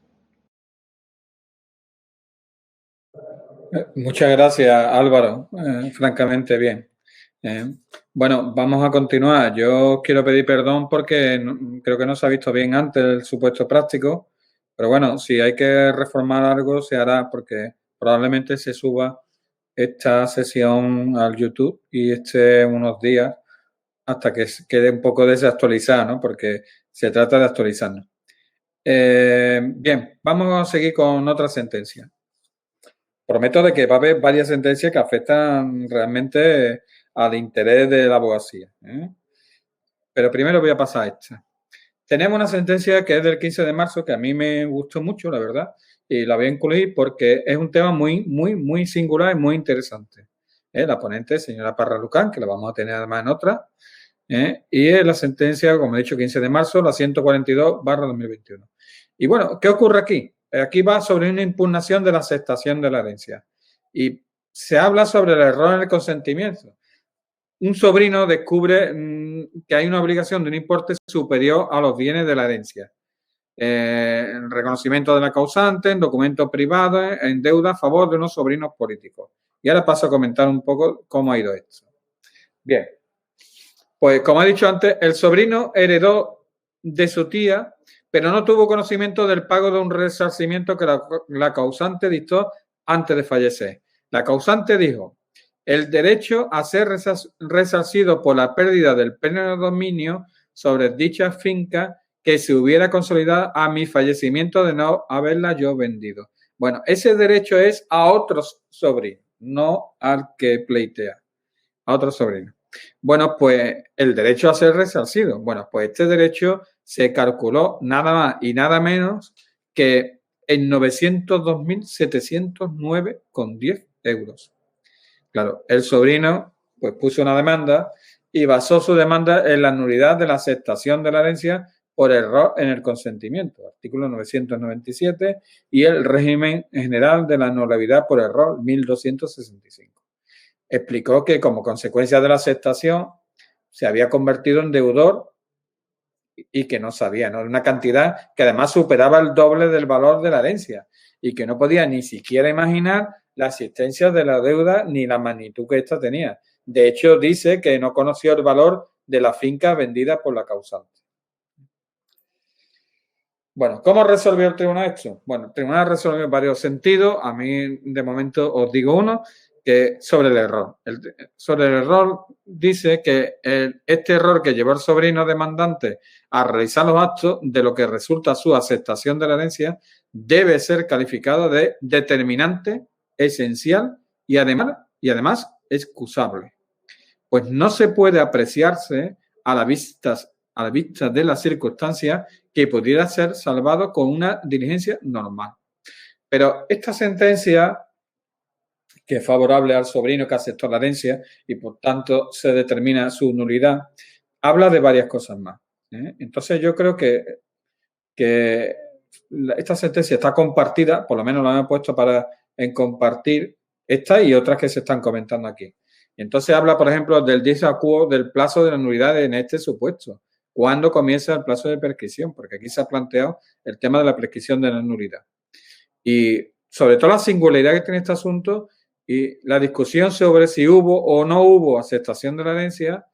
Muchas gracias, Álvaro. Francamente bien. Bueno, vamos a continuar. Yo quiero pedir perdón porque creo que no se ha visto bien antes el supuesto práctico, pero bueno, si hay que reformar algo se hará porque probablemente se suba esta sesión al YouTube y esté unos días hasta que quede un poco desactualizada, ¿no? Porque se trata de actualizarnos. Bien, vamos a seguir con otra sentencia. Prometo de que va a haber varias sentencias que afectan realmente al interés de la abogacía, ¿eh? Pero primero voy a pasar a esta. Tenemos una sentencia que es del 15 de marzo que a mí me gustó mucho, la verdad, y la voy a incluir porque es un tema muy singular y muy interesante. La ponente, señora Parra Lucán, que la vamos a tener además en otra, y es la sentencia, como he dicho, 15 de marzo, la 142/2021. Y bueno, ¿qué ocurre aquí? Aquí va sobre una impugnación de la aceptación de la herencia. Y se habla sobre el error en el consentimiento. Un sobrino descubre que hay una obligación de un importe superior a los bienes de la herencia. El reconocimiento de la causante, en documentos privados, en deuda a favor de unos sobrinos políticos. Y ahora paso a comentar un poco cómo ha ido esto. Bien. Pues como he dicho antes, el sobrino heredó de su tía, pero no tuvo conocimiento del pago de un resarcimiento que la causante dictó antes de fallecer. La causante dijo: el derecho a ser resarcido por la pérdida del pleno dominio sobre dicha finca que se hubiera consolidado a mi fallecimiento de no haberla yo vendido. Bueno, ese derecho es a otros sobrinos, no al que pleitea, a otros sobrinos. Bueno, pues el derecho a ser resarcido. Bueno, pues este derecho se calculó nada más y nada menos que en 902.709,10 euros. Claro, el sobrino pues puso una demanda y basó su demanda en la nulidad de la aceptación de la herencia por error en el consentimiento, artículo 997, y el régimen general de la nulidad por error, 1265. Explicó que como consecuencia de la aceptación se había convertido en deudor y que no sabía, ¿no? Una cantidad que además superaba el doble del valor de la herencia y que no podía ni siquiera imaginar la existencia de la deuda ni la magnitud que ésta tenía. De hecho, dice que no conoció el valor de la finca vendida por la causante. Bueno, ¿cómo resolvió el tribunal esto? Bueno, el tribunal resolvió en varios sentidos. A mí, de momento, os digo uno, que sobre el error. Sobre el error dice que este error que llevó el sobrino demandante a realizar los actos de lo que resulta su aceptación de la herencia debe ser calificado de determinante, esencial y además excusable. Pues no se puede apreciarse a la vista de las circunstancias que pudiera ser salvado con una diligencia normal. Pero esta sentencia, que es favorable al sobrino que aceptó la herencia y por tanto se determina su nulidad, habla de varias cosas más. Entonces yo creo que esta sentencia está compartida, por lo menos la hemos puesto en compartir Esta y otras que se están comentando aquí. Y entonces habla, por ejemplo, del dis a quo del plazo de la nulidad en este supuesto. ¿Cuándo comienza el plazo de prescripción? Porque aquí se ha planteado el tema de la prescripción de la nulidad. Y sobre todo la singularidad que tiene este asunto y la discusión sobre si hubo o no hubo aceptación de la herencia.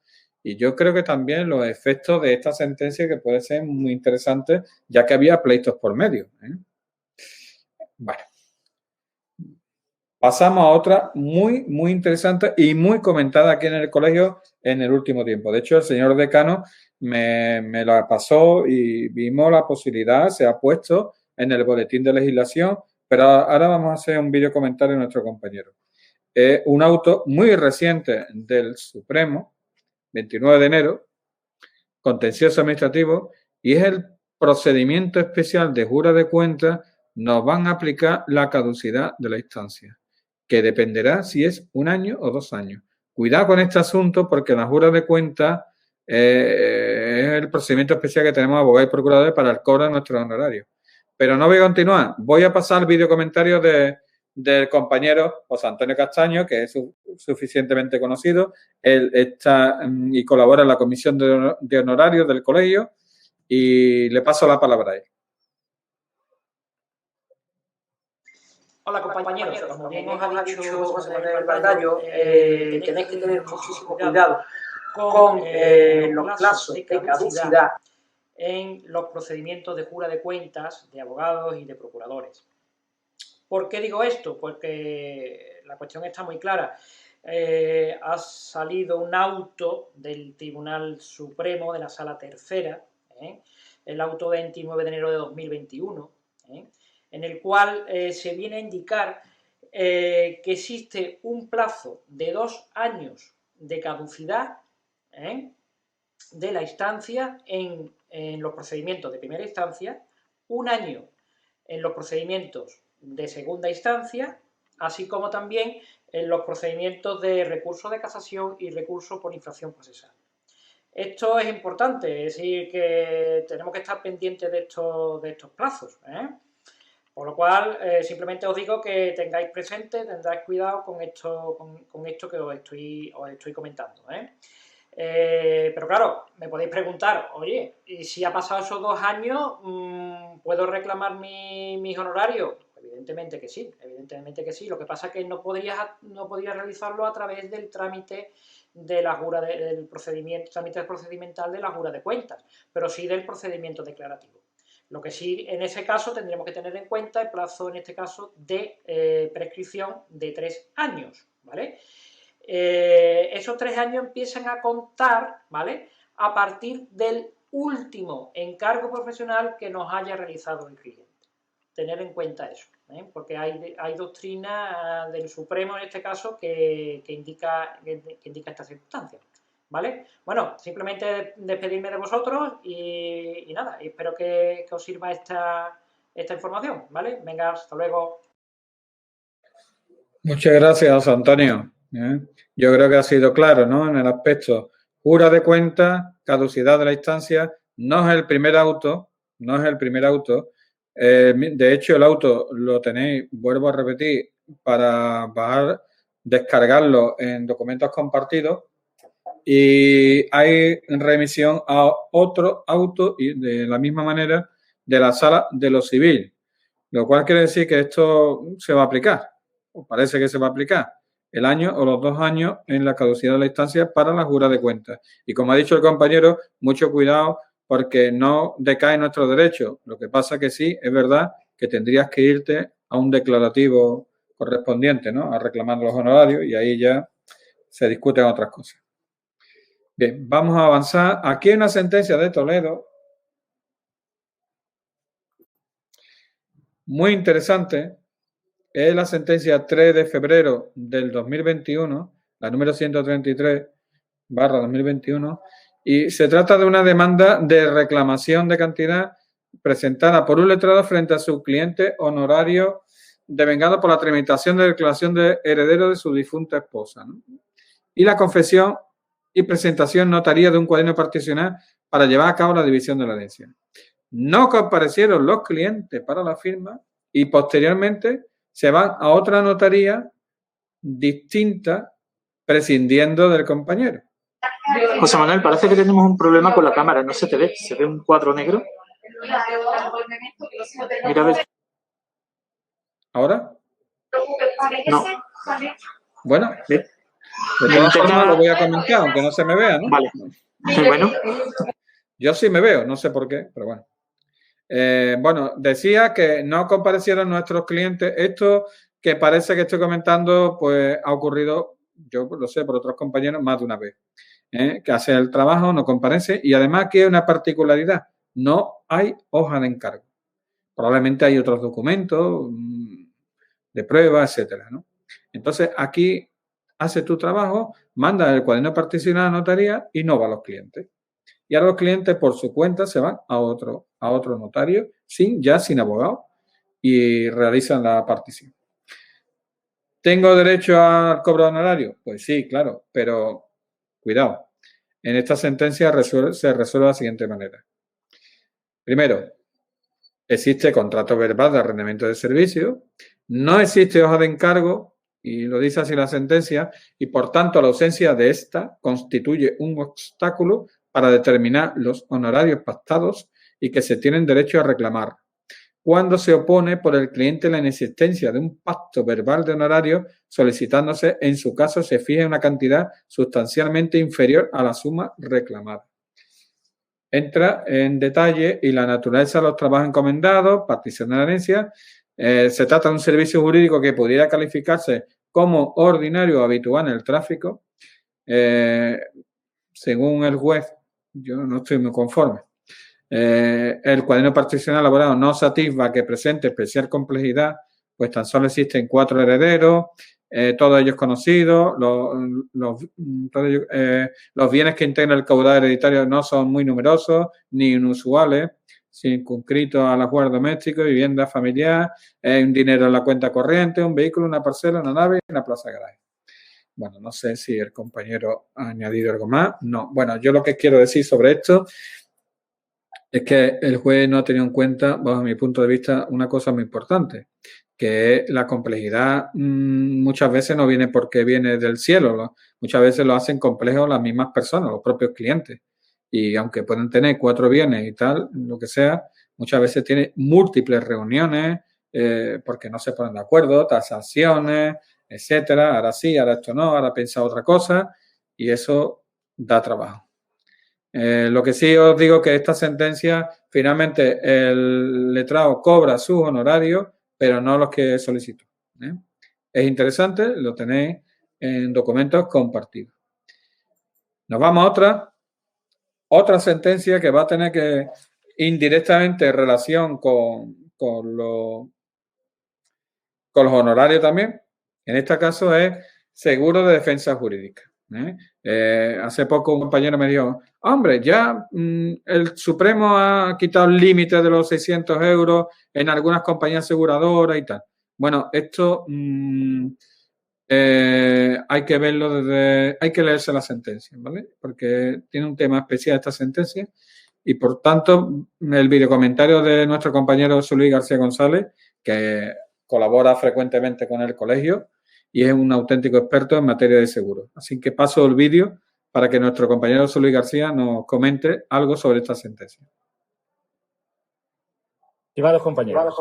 Y yo creo que también los efectos de esta sentencia que puede ser muy interesante, ya que había pleitos por medio. Bueno. Pasamos a otra muy, muy interesante y muy comentada aquí en el colegio en el último tiempo. De hecho, el señor decano me la pasó y vimos la posibilidad, se ha puesto en el boletín de legislación, pero ahora vamos a hacer un vídeo comentario de nuestro compañero. Un auto muy reciente del Supremo, 29 de enero, contencioso administrativo, y es el procedimiento especial de jura de cuentas. Nos van a aplicar la caducidad de la instancia, que dependerá si es 1 año o 2 años. Cuidado con este asunto porque la jura de cuentas es el procedimiento especial que tenemos abogados y procuradores para el cobro de nuestros honorarios. Pero no voy a continuar. Voy a pasar el vídeo comentario del compañero José Antonio Castaño, que es suficientemente conocido. Él está y colabora en la comisión de honorarios del colegio y le paso la palabra a él. Hola compañeros, como bien os ha dicho José Manuel Baldayo, tenéis que tener muchísimo cuidado con los plazos de caducidad en los procedimientos de jura de cuentas de abogados y de procuradores. ¿Por qué digo esto? Porque la cuestión está muy clara. Ha salido un auto del Tribunal Supremo de la Sala Tercera, el auto 29 de enero de 2021, en el cual se viene a indicar que existe un plazo de 2 años de caducidad de la instancia en los procedimientos de primera instancia, 1 año en los procedimientos de segunda instancia, así como también en los procedimientos de recurso de casación y recurso por infracción procesal. Esto es importante, es decir, que tenemos que estar pendientes de estos plazos, Por lo cual, simplemente os digo que tengáis presente, tendráis cuidado con esto que os estoy comentando, pero claro, me podéis preguntar, oye, ¿y si ha pasado esos 2 años, puedo reclamar mis honorarios? Evidentemente que sí, evidentemente que sí. Lo que pasa es que no podría realizarlo a través del trámite de la jura del procedimiento, trámite procedimental de la jura de cuentas, pero sí del procedimiento declarativo. Lo que sí, en ese caso, tendremos que tener en cuenta el plazo, en este caso, de prescripción de 3 años, ¿vale? Esos 3 años empiezan a contar, ¿vale?, a partir del último encargo profesional que nos haya realizado el cliente. Tener en cuenta eso, porque hay doctrina del Supremo, en este caso, que indica esta circunstancia. ¿Vale? Bueno, simplemente despedirme de vosotros y nada, espero que os sirva esta información, ¿vale? Venga, hasta luego. Muchas gracias, Antonio. Yo creo que ha sido claro, ¿no? En el aspecto jura de cuentas, caducidad de la instancia, no es el primer auto, de hecho, el auto lo tenéis, vuelvo a repetir, para bajar, descargarlo en documentos compartidos. Y hay remisión a otro auto y de la misma manera de la sala de lo civil, lo cual quiere decir que esto se va a aplicar, o parece que se va a aplicar, el año o los 2 años en la caducidad de la instancia para la jura de cuentas. Y como ha dicho el compañero, mucho cuidado porque no decae nuestro derecho. Lo que pasa que sí, es verdad que tendrías que irte a un declarativo correspondiente, ¿no?, a reclamar los honorarios y ahí ya se discuten otras cosas. Bien, vamos a avanzar. Aquí hay una sentencia de Toledo muy interesante. Es la sentencia 3 de febrero del 2021, la número 133/2021, y se trata de una demanda de reclamación de cantidad presentada por un letrado frente a su cliente honorario devengado por la tramitación de declaración de heredero de su difunta esposa, ¿no?, y la confesión y presentación notaría de un cuaderno particional para llevar a cabo la división de la herencia. No comparecieron los clientes para la firma y posteriormente se van a otra notaría distinta prescindiendo del compañero. José Manuel, parece que tenemos un problema con la cámara, no se te ve, se ve un cuadro negro. Mira a ver. ¿Ahora? No. Bueno, de todas formas lo voy a comentar, aunque no se me vea, ¿no? Vale. Bueno. Yo sí me veo, no sé por qué, pero bueno. Bueno, decía que no comparecieron nuestros clientes. Esto que parece que estoy comentando, pues ha ocurrido, yo lo sé por otros compañeros, más de una vez. Que hace el trabajo, no comparece y además que hay una particularidad, no hay hoja de encargo. Probablemente hay otros documentos de prueba, etcétera, ¿no? Entonces, aquí hace tu trabajo, manda el cuaderno particionado a la notaría y no va a los clientes. Y ahora los clientes por su cuenta se van a otro notario, sin abogado, y realizan la partición. ¿Tengo derecho al cobro de honorario? Pues sí, claro, pero cuidado. En esta sentencia se resuelve de la siguiente manera. Primero, existe contrato verbal de arrendamiento de servicio, no existe hoja de encargo, y lo dice así la sentencia, y por tanto la ausencia de esta constituye un obstáculo para determinar los honorarios pactados y que se tienen derecho a reclamar. Cuando se opone por el cliente la inexistencia de un pacto verbal de honorario, solicitándose, en su caso, se fije una cantidad sustancialmente inferior a la suma reclamada. Entra en detalle y la naturaleza de los trabajos encomendados, partición de la herencia. Se trata de un servicio jurídico que pudiera calificarse como ordinario o habitual en el tráfico. Según el juez, yo no estoy muy conforme. El cuaderno particional elaborado no satisfa que presente especial complejidad, pues tan solo existen 4 herederos, todos ellos conocidos, los bienes que integra el caudal hereditario no son muy numerosos ni inusuales, circunscritos al ajuar doméstico, vivienda familiar, un dinero en la cuenta corriente, un vehículo, una parcela, una nave y una plaza de garaje. Bueno, no sé si el compañero ha añadido algo más. No, bueno, yo lo que quiero decir sobre esto es que el juez no ha tenido en cuenta, bajo mi punto de vista, una cosa muy importante, que la complejidad muchas veces no viene porque viene del cielo, muchas veces lo hacen complejo las mismas personas, los propios clientes. Y aunque pueden tener 4 bienes y tal, lo que sea, muchas veces tiene múltiples reuniones porque no se ponen de acuerdo, tasaciones, etcétera. Ahora sí, ahora esto no, ahora piensa otra cosa y eso da trabajo. Lo que sí os digo que esta sentencia, finalmente el letrado cobra sus honorarios, pero no los que solicitó. Es interesante, lo tenéis en documentos compartidos. Nos vamos a otra sentencia que va a tener que indirectamente relación con los honorarios también. En este caso es seguro de defensa jurídica. Hace poco un compañero me dijo, hombre, ya el Supremo ha quitado el límite de los 600 euros en algunas compañías aseguradoras y tal. Bueno, esto hay que verlo hay que leerse la sentencia, ¿vale? Porque tiene un tema especial esta sentencia y por tanto el videocomentario de nuestro compañero José Luis García González, que colabora frecuentemente con el colegio, y es un auténtico experto en materia de seguros. Así que paso el vídeo para que nuestro compañero José Luis García nos comente algo sobre esta sentencia. Estimados compañeros,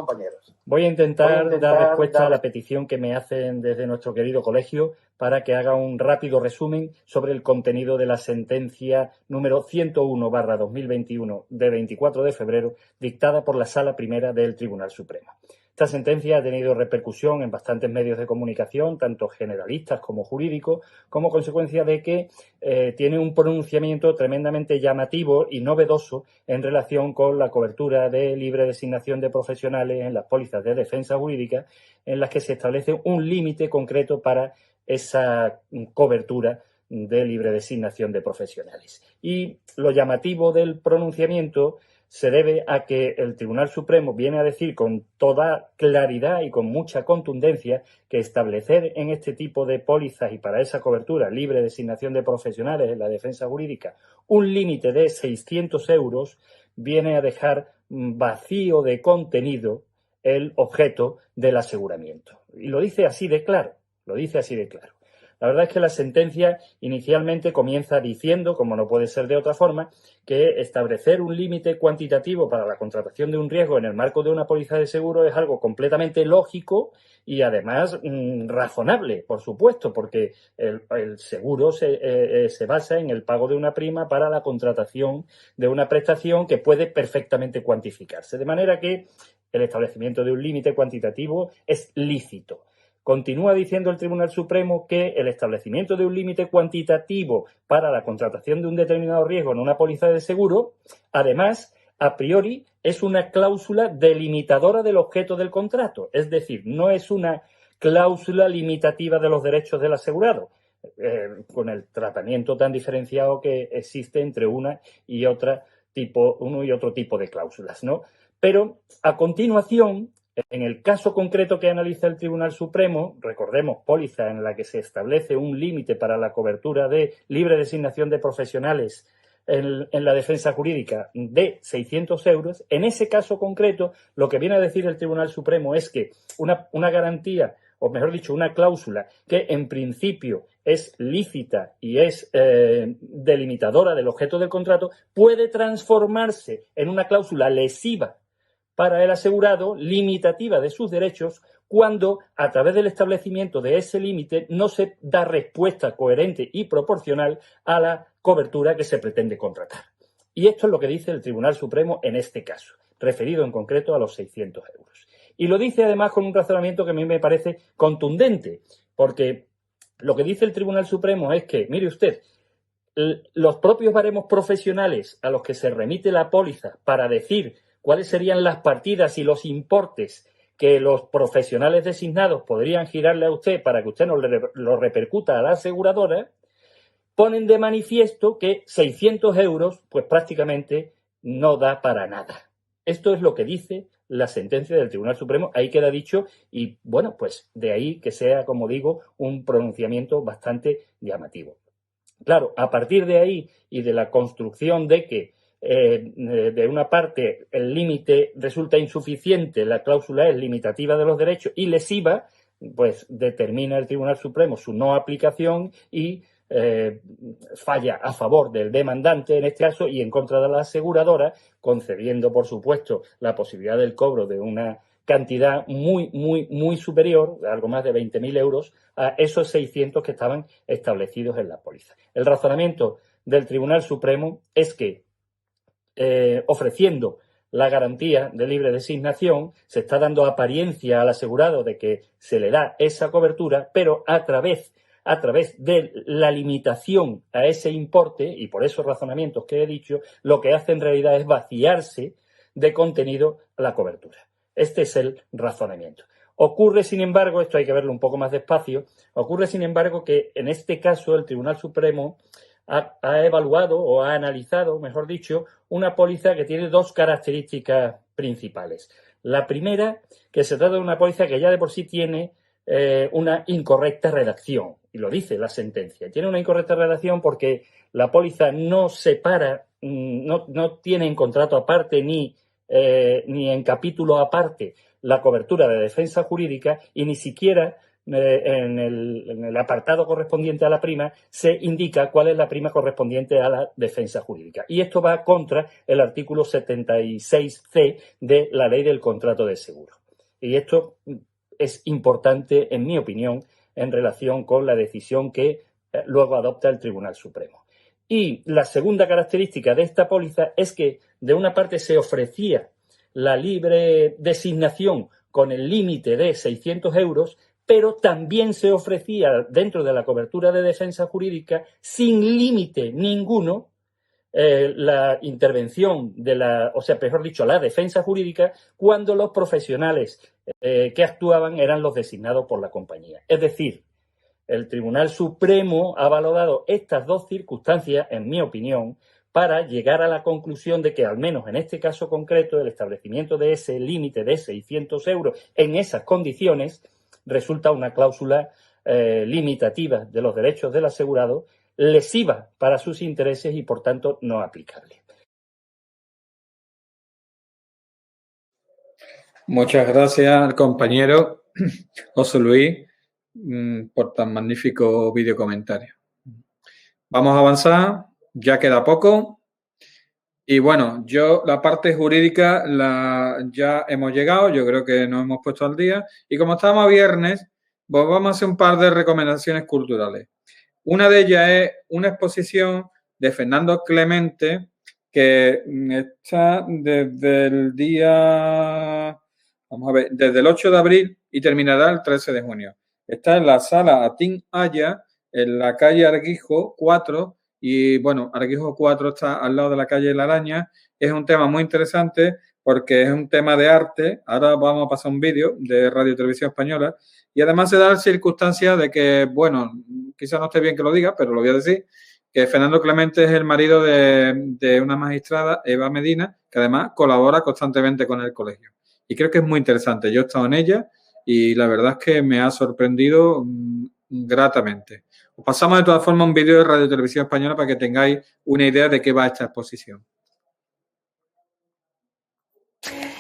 voy a intentar dar respuesta a la petición que me hacen desde nuestro querido colegio para que haga un rápido resumen sobre el contenido de la sentencia número 101/2021 de 24 de febrero dictada por la Sala Primera del Tribunal Supremo. Esta sentencia ha tenido repercusión en bastantes medios de comunicación, tanto generalistas como jurídicos, como consecuencia de que tiene un pronunciamiento tremendamente llamativo y novedoso en relación con la cobertura de libre designación de profesionales en las pólizas de defensa jurídica, en las que se establece un límite concreto para esa cobertura de libre designación de profesionales. Y lo llamativo del pronunciamiento se debe a que el Tribunal Supremo viene a decir con toda claridad y con mucha contundencia que establecer en este tipo de pólizas y para esa cobertura libre designación de profesionales en la defensa jurídica un límite de 600 euros viene a dejar vacío de contenido el objeto del aseguramiento. Y lo dice así de claro. Lo dice así de claro. La verdad es que la sentencia inicialmente comienza diciendo, como no puede ser de otra forma, que establecer un límite cuantitativo para la contratación de un riesgo en el marco de una póliza de seguro es algo completamente lógico y además razonable, por supuesto, porque el seguro se basa en el pago de una prima para la contratación de una prestación que puede perfectamente cuantificarse. De manera que el establecimiento de un límite cuantitativo es lícito. Continúa diciendo el Tribunal Supremo que el establecimiento de un límite cuantitativo para la contratación de un determinado riesgo en una póliza de seguro, además, a priori, es una cláusula delimitadora del objeto del contrato. Es decir, no es una cláusula limitativa de los derechos del asegurado, con el tratamiento tan diferenciado que existe entre uno y otro tipo de cláusulas, ¿no? Pero, a continuación, en el caso concreto que analiza el Tribunal Supremo, recordemos, póliza en la que se establece un límite para la cobertura de libre designación de profesionales en la defensa jurídica de 600 euros, en ese caso concreto lo que viene a decir el Tribunal Supremo es que una garantía, o mejor dicho, una cláusula que en principio es lícita y es delimitadora del objeto del contrato, puede transformarse en una cláusula lesiva para el asegurado, limitativa de sus derechos, cuando a través del establecimiento de ese límite no se da respuesta coherente y proporcional a la cobertura que se pretende contratar. Y esto es lo que dice el Tribunal Supremo en este caso, referido en concreto a los 600 euros. Y lo dice además con un razonamiento que a mí me parece contundente, porque lo que dice el Tribunal Supremo es que, mire usted, los propios baremos profesionales a los que se remite la póliza para decir cuáles serían las partidas y los importes que los profesionales designados podrían girarle a usted para que usted no lo repercuta a la aseguradora, ponen de manifiesto que 600 euros, pues prácticamente no da para nada. Esto es lo que dice la sentencia del Tribunal Supremo, ahí queda dicho, y bueno, pues de ahí que sea, como digo, un pronunciamiento bastante llamativo. Claro, a partir de ahí y de la construcción de que de una parte el límite resulta insuficiente, la cláusula es limitativa de los derechos y lesiva, pues determina el Tribunal Supremo su no aplicación y falla a favor del demandante en este caso y en contra de la aseguradora, concediendo, por supuesto, la posibilidad del cobro de una cantidad muy superior, de algo más de 20.000 euros, a esos 600 que estaban establecidos en la póliza. El razonamiento del Tribunal Supremo es que ofreciendo la garantía de libre designación, se está dando apariencia al asegurado de que se le da esa cobertura, pero a través de la limitación a ese importe, y por esos razonamientos que he dicho, lo que hace en realidad es vaciarse de contenido la cobertura. Este es el razonamiento. Ocurre, sin embargo, esto hay que verlo un poco más despacio, ocurre, sin embargo, que en este caso el Tribunal Supremo ha evaluado o ha analizado, mejor dicho, una póliza que tiene dos características principales. La primera, que se trata de una póliza que ya de por sí tiene una incorrecta redacción, y lo dice la sentencia. Tiene una incorrecta redacción porque la póliza no separa, no tiene en contrato aparte ni en capítulo aparte la cobertura de defensa jurídica y ni siquiera en el apartado correspondiente a la prima se indica cuál es la prima correspondiente a la defensa jurídica. Y esto va contra el artículo 76C de la Ley del Contrato de Seguro. Y esto es importante, en mi opinión, en relación con la decisión que luego adopta el Tribunal Supremo. Y la segunda característica de esta póliza es que, de una parte, se ofrecía la libre designación con el límite de 600 euros, pero también se ofrecía dentro de la cobertura de defensa jurídica, sin límite ninguno, la intervención mejor dicho, la defensa jurídica cuando los profesionales que actuaban eran los designados por la compañía. Es decir, el Tribunal Supremo ha valorado estas dos circunstancias, en mi opinión, para llegar a la conclusión de que, al menos en este caso concreto, el establecimiento de ese límite de 600 euros en esas condiciones resulta una cláusula limitativa de los derechos del asegurado, lesiva para sus intereses y, por tanto, no aplicable. Muchas gracias al compañero José Luis. por tan magnífico vídeo comentario. Vamos a avanzar, ya queda poco. Y bueno, la parte jurídica ya hemos llegado, yo creo que nos hemos puesto al día. Y como estamos a viernes, pues vamos a hacer un par de recomendaciones culturales. Una de ellas es una exposición de Fernando Clemente que está desde el día, vamos a ver, desde el 8 de abril y terminará el 13 de junio. Está en la sala Atín Aya, en la calle Arguijo 4, y bueno, Arguijo 4 está al lado de la calle La Araña. Es un tema muy interesante porque es un tema de arte. Ahora vamos a pasar un vídeo de Radio Televisión Española y además se da la circunstancia de que, bueno, quizás no esté bien que lo diga, pero lo voy a decir, que Fernando Clemente es el marido de una magistrada, Eva Medina, que además colabora constantemente con el colegio. Y creo que es muy interesante. Yo he estado en ella y la verdad es que me ha sorprendido gratamente. Os pasamos de todas formas un vídeo de Radio Televisión Española para que tengáis una idea de qué va esta exposición.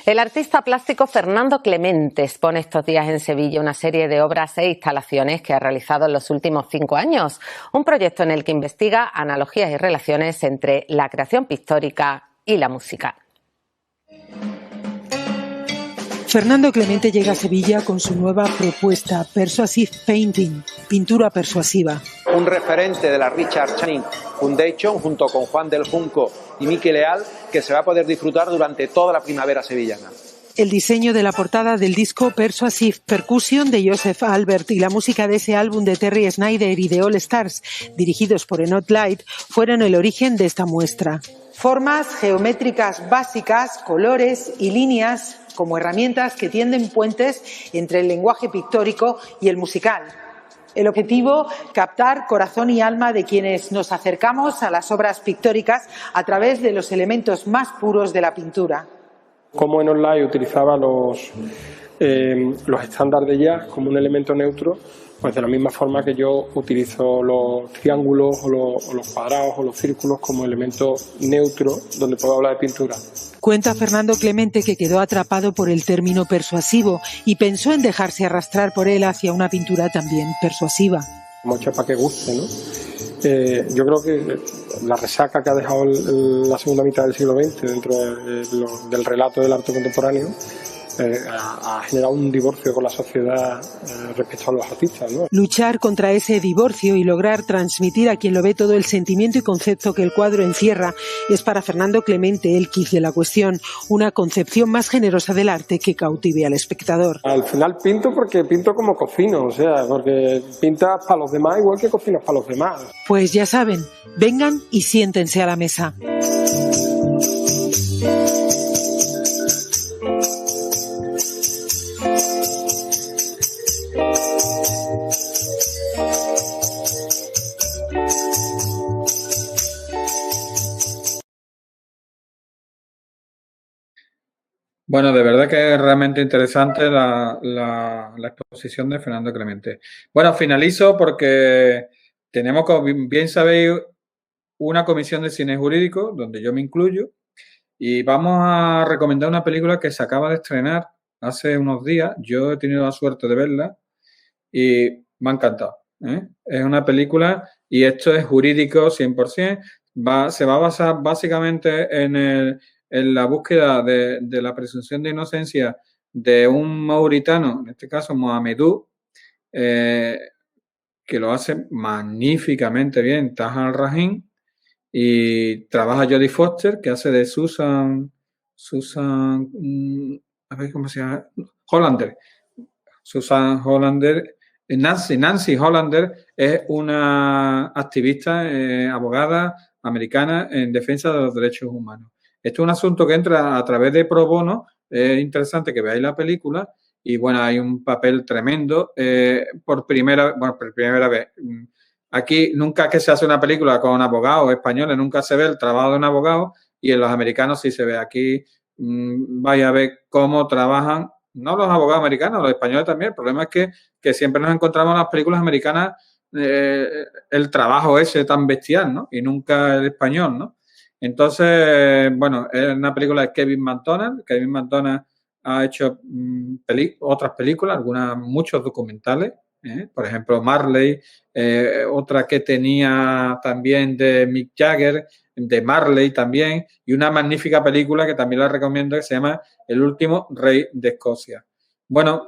El artista plástico Fernando Clemente expone estos días en Sevilla una serie de obras e instalaciones que ha realizado en los últimos 5 años. Un proyecto en el que investiga analogías y relaciones entre la creación pictórica y la música. Fernando Clemente llega a Sevilla con su nueva propuesta, Persuasive Painting, pintura persuasiva. Un referente de la Richard Channing Foundation junto con Juan del Junco y Miki Leal, que se va a poder disfrutar durante toda la primavera sevillana. El diseño de la portada del disco Persuasive Percussion de Joseph Albert y la música de ese álbum de Terry Snyder y de All Stars, dirigidos por Enoch Light, fueron el origen de esta muestra. Formas geométricas básicas, colores y líneas como herramientas que tienden puentes entre el lenguaje pictórico y el musical. El objetivo, captar corazón y alma de quienes nos acercamos a las obras pictóricas a través de los elementos más puros de la pintura. Como Enoch Light utilizaba los estándares de jazz como un elemento neutro, pues de la misma forma que yo utilizo los triángulos o los cuadrados o los círculos como elemento neutro donde puedo hablar de pintura. Cuenta Fernando Clemente que quedó atrapado por el término persuasivo y pensó en dejarse arrastrar por él hacia una pintura también persuasiva. Mucho para que guste, ¿no? Yo creo que la resaca que ha dejado la segunda mitad del siglo XX dentro del relato del arte contemporáneo ha generado un divorcio con la sociedad respecto a los artistas, ¿no? Luchar contra ese divorcio y lograr transmitir a quien lo ve todo el sentimiento y concepto que el cuadro encierra es para Fernando Clemente el quid de la cuestión, una concepción más generosa del arte que cautive al espectador. Al final pinto porque pinto como cocino, o sea, porque pintas para los demás igual que cocinas para los demás. Pues ya saben, vengan y siéntense a la mesa. Bueno, de verdad que es realmente interesante la exposición de Fernando Clemente. Bueno, finalizo porque tenemos, como bien sabéis, una comisión de cine jurídico donde yo me incluyo y vamos a recomendar una película que se acaba de estrenar hace unos días. Yo he tenido la suerte de verla y me ha encantado, ¿eh? Es una película y esto es jurídico 100%. Se va a basar básicamente en la búsqueda de la presunción de inocencia de un mauritano, en este caso Mohamedou, que lo hace magníficamente bien, Taha al-Rahim, y trabaja Jodie Foster, que hace de Susan, a ver cómo se llama, Hollander. Susan Hollander, Nancy Hollander es una activista, abogada americana en defensa de los derechos humanos. Esto es un asunto que entra a través de pro bono. Es interesante que veáis la película y bueno, hay un papel tremendo por primera vez. Aquí nunca que se hace una película con abogados españoles, nunca se ve el trabajo de un abogado y en los americanos sí se ve. Aquí vais a ver cómo trabajan, no los abogados americanos, los españoles también. El problema es que siempre nos encontramos en las películas americanas el trabajo ese tan bestial, ¿no? Y nunca el español, ¿no? Entonces, bueno, es una película de Kevin McDonald. Kevin McDonald ha hecho otras películas, muchos documentales, Por ejemplo, Marley, otra que tenía también de Mick Jagger, de Marley también, y una magnífica película que también la recomiendo que se llama El último rey de Escocia. Bueno,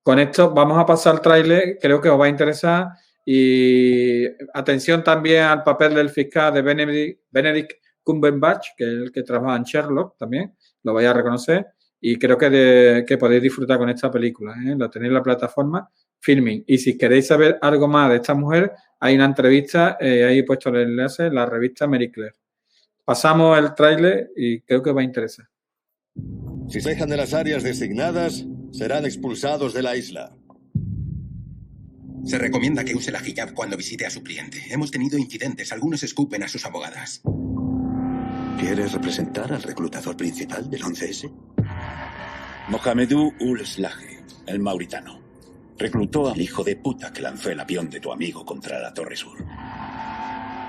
con esto vamos a pasar al tráiler, creo que os va a interesar. Y atención también al papel del fiscal de Benedict Cumberbatch, que es el que trabaja en Sherlock también, lo vais a reconocer. Y creo que podéis disfrutar con esta película, la tenéis en la plataforma Filmin. Y si queréis saber algo más de esta mujer, hay una entrevista, ahí he puesto el enlace, en la revista Marie Claire. Pasamos el tráiler y creo que os va a interesar. Si se dejan de las áreas designadas, serán expulsados de la isla. Se recomienda que use la hijab cuando visite a su cliente. Hemos tenido incidentes, algunos escupen a sus abogadas. ¿Quieres representar al reclutador principal del 11S? Mohamedou Ould Slahi, el mauritano. Reclutó al hijo de puta que lanzó el avión de tu amigo contra la Torre Sur.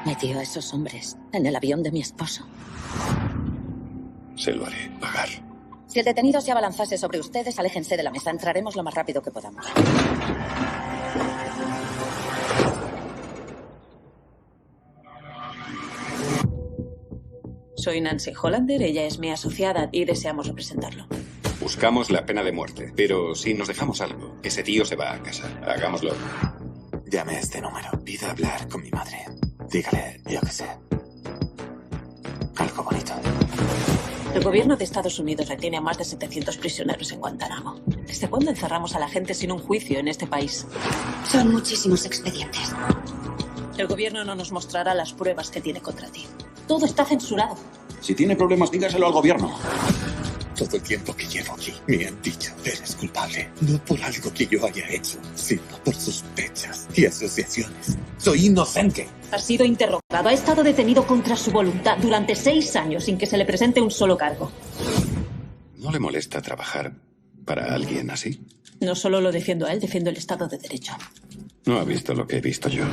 Metió a esos hombres en el avión de mi esposo. Se lo haré pagar. Si el detenido se abalanzase sobre ustedes, aléjense de la mesa. Entraremos lo más rápido que podamos. Soy Nancy Hollander, ella es mi asociada y deseamos representarlo. Buscamos la pena de muerte, pero si nos dejamos algo, ese tío se va a casa. Hagámoslo. Llame a este número. Pida hablar con mi madre. Dígale, yo qué sé, algo bonito. El gobierno de Estados Unidos retiene a más de 700 prisioneros en Guantánamo. ¿Desde cuándo encerramos a la gente sin un juicio en este país? Son muchísimos expedientes. El gobierno no nos mostrará las pruebas que tiene contra ti. Todo está censurado. Si tiene problemas, dígaselo al gobierno. Todo el tiempo que llevo aquí me han dicho eres culpable. No por algo que yo haya hecho, sino por sospechas y asociaciones. Soy inocente. Ha sido interrogado. Ha estado detenido contra su voluntad durante 6 años sin que se le presente un solo cargo. ¿No le molesta trabajar para alguien así? No solo lo defiendo a él, defiendo el Estado de Derecho. No ha visto lo que he visto yo.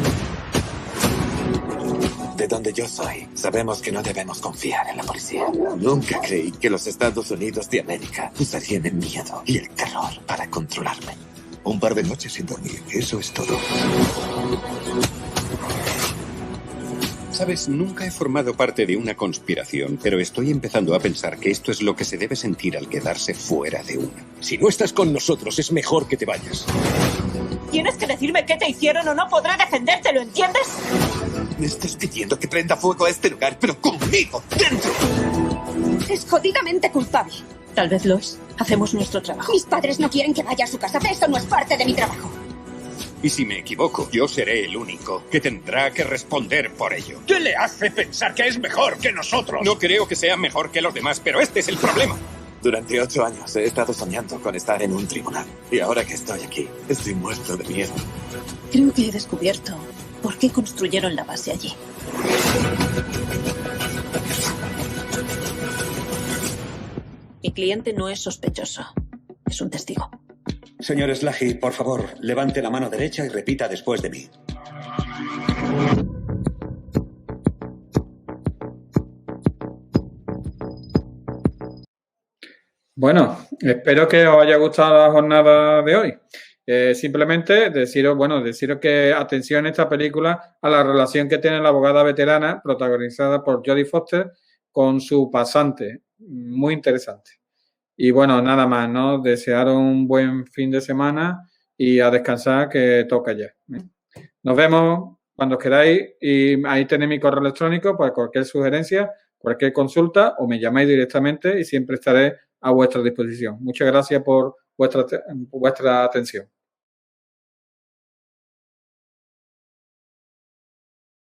De donde yo soy, sabemos que no debemos confiar en la policía. Nunca creí que los Estados Unidos de América usarían el miedo y el terror para controlarme. Un par de noches sin dormir, eso es todo. Sabes, nunca he formado parte de una conspiración, pero estoy empezando a pensar que esto es lo que se debe sentir al quedarse fuera de una. Si no estás con nosotros, es mejor que te vayas. Tienes que decirme qué te hicieron o no podré defenderte, ¿lo entiendes? Me estás pidiendo que prenda fuego a este lugar, pero conmigo, dentro. Es jodidamente culpable. Tal vez lo es. Hacemos nuestro trabajo. Mis padres no quieren que vaya a su casa. Esto no es parte de mi trabajo. Y si me equivoco, yo seré el único que tendrá que responder por ello. ¿Qué le hace pensar que es mejor que nosotros? No creo que sea mejor que los demás, pero este es el problema. Durante 8 años he estado soñando con estar en un tribunal. Y ahora que estoy aquí, estoy muerto de miedo. Creo que he descubierto por qué construyeron la base allí. Mi cliente no es sospechoso. Es un testigo. Señor Slahi, por favor, levante la mano derecha y repita después de mí. Bueno, espero que os haya gustado la jornada de hoy. Simplemente deciros que atención en esta película a la relación que tiene la abogada veterana protagonizada por Jodie Foster con su pasante. Muy interesante. Y bueno, nada más, ¿no? Desearos un buen fin de semana y a descansar que toca ya. Nos vemos cuando queráis y ahí tenéis mi correo electrónico para cualquier sugerencia, cualquier consulta o me llamáis directamente y siempre estaré a vuestra disposición. Muchas gracias por vuestra atención.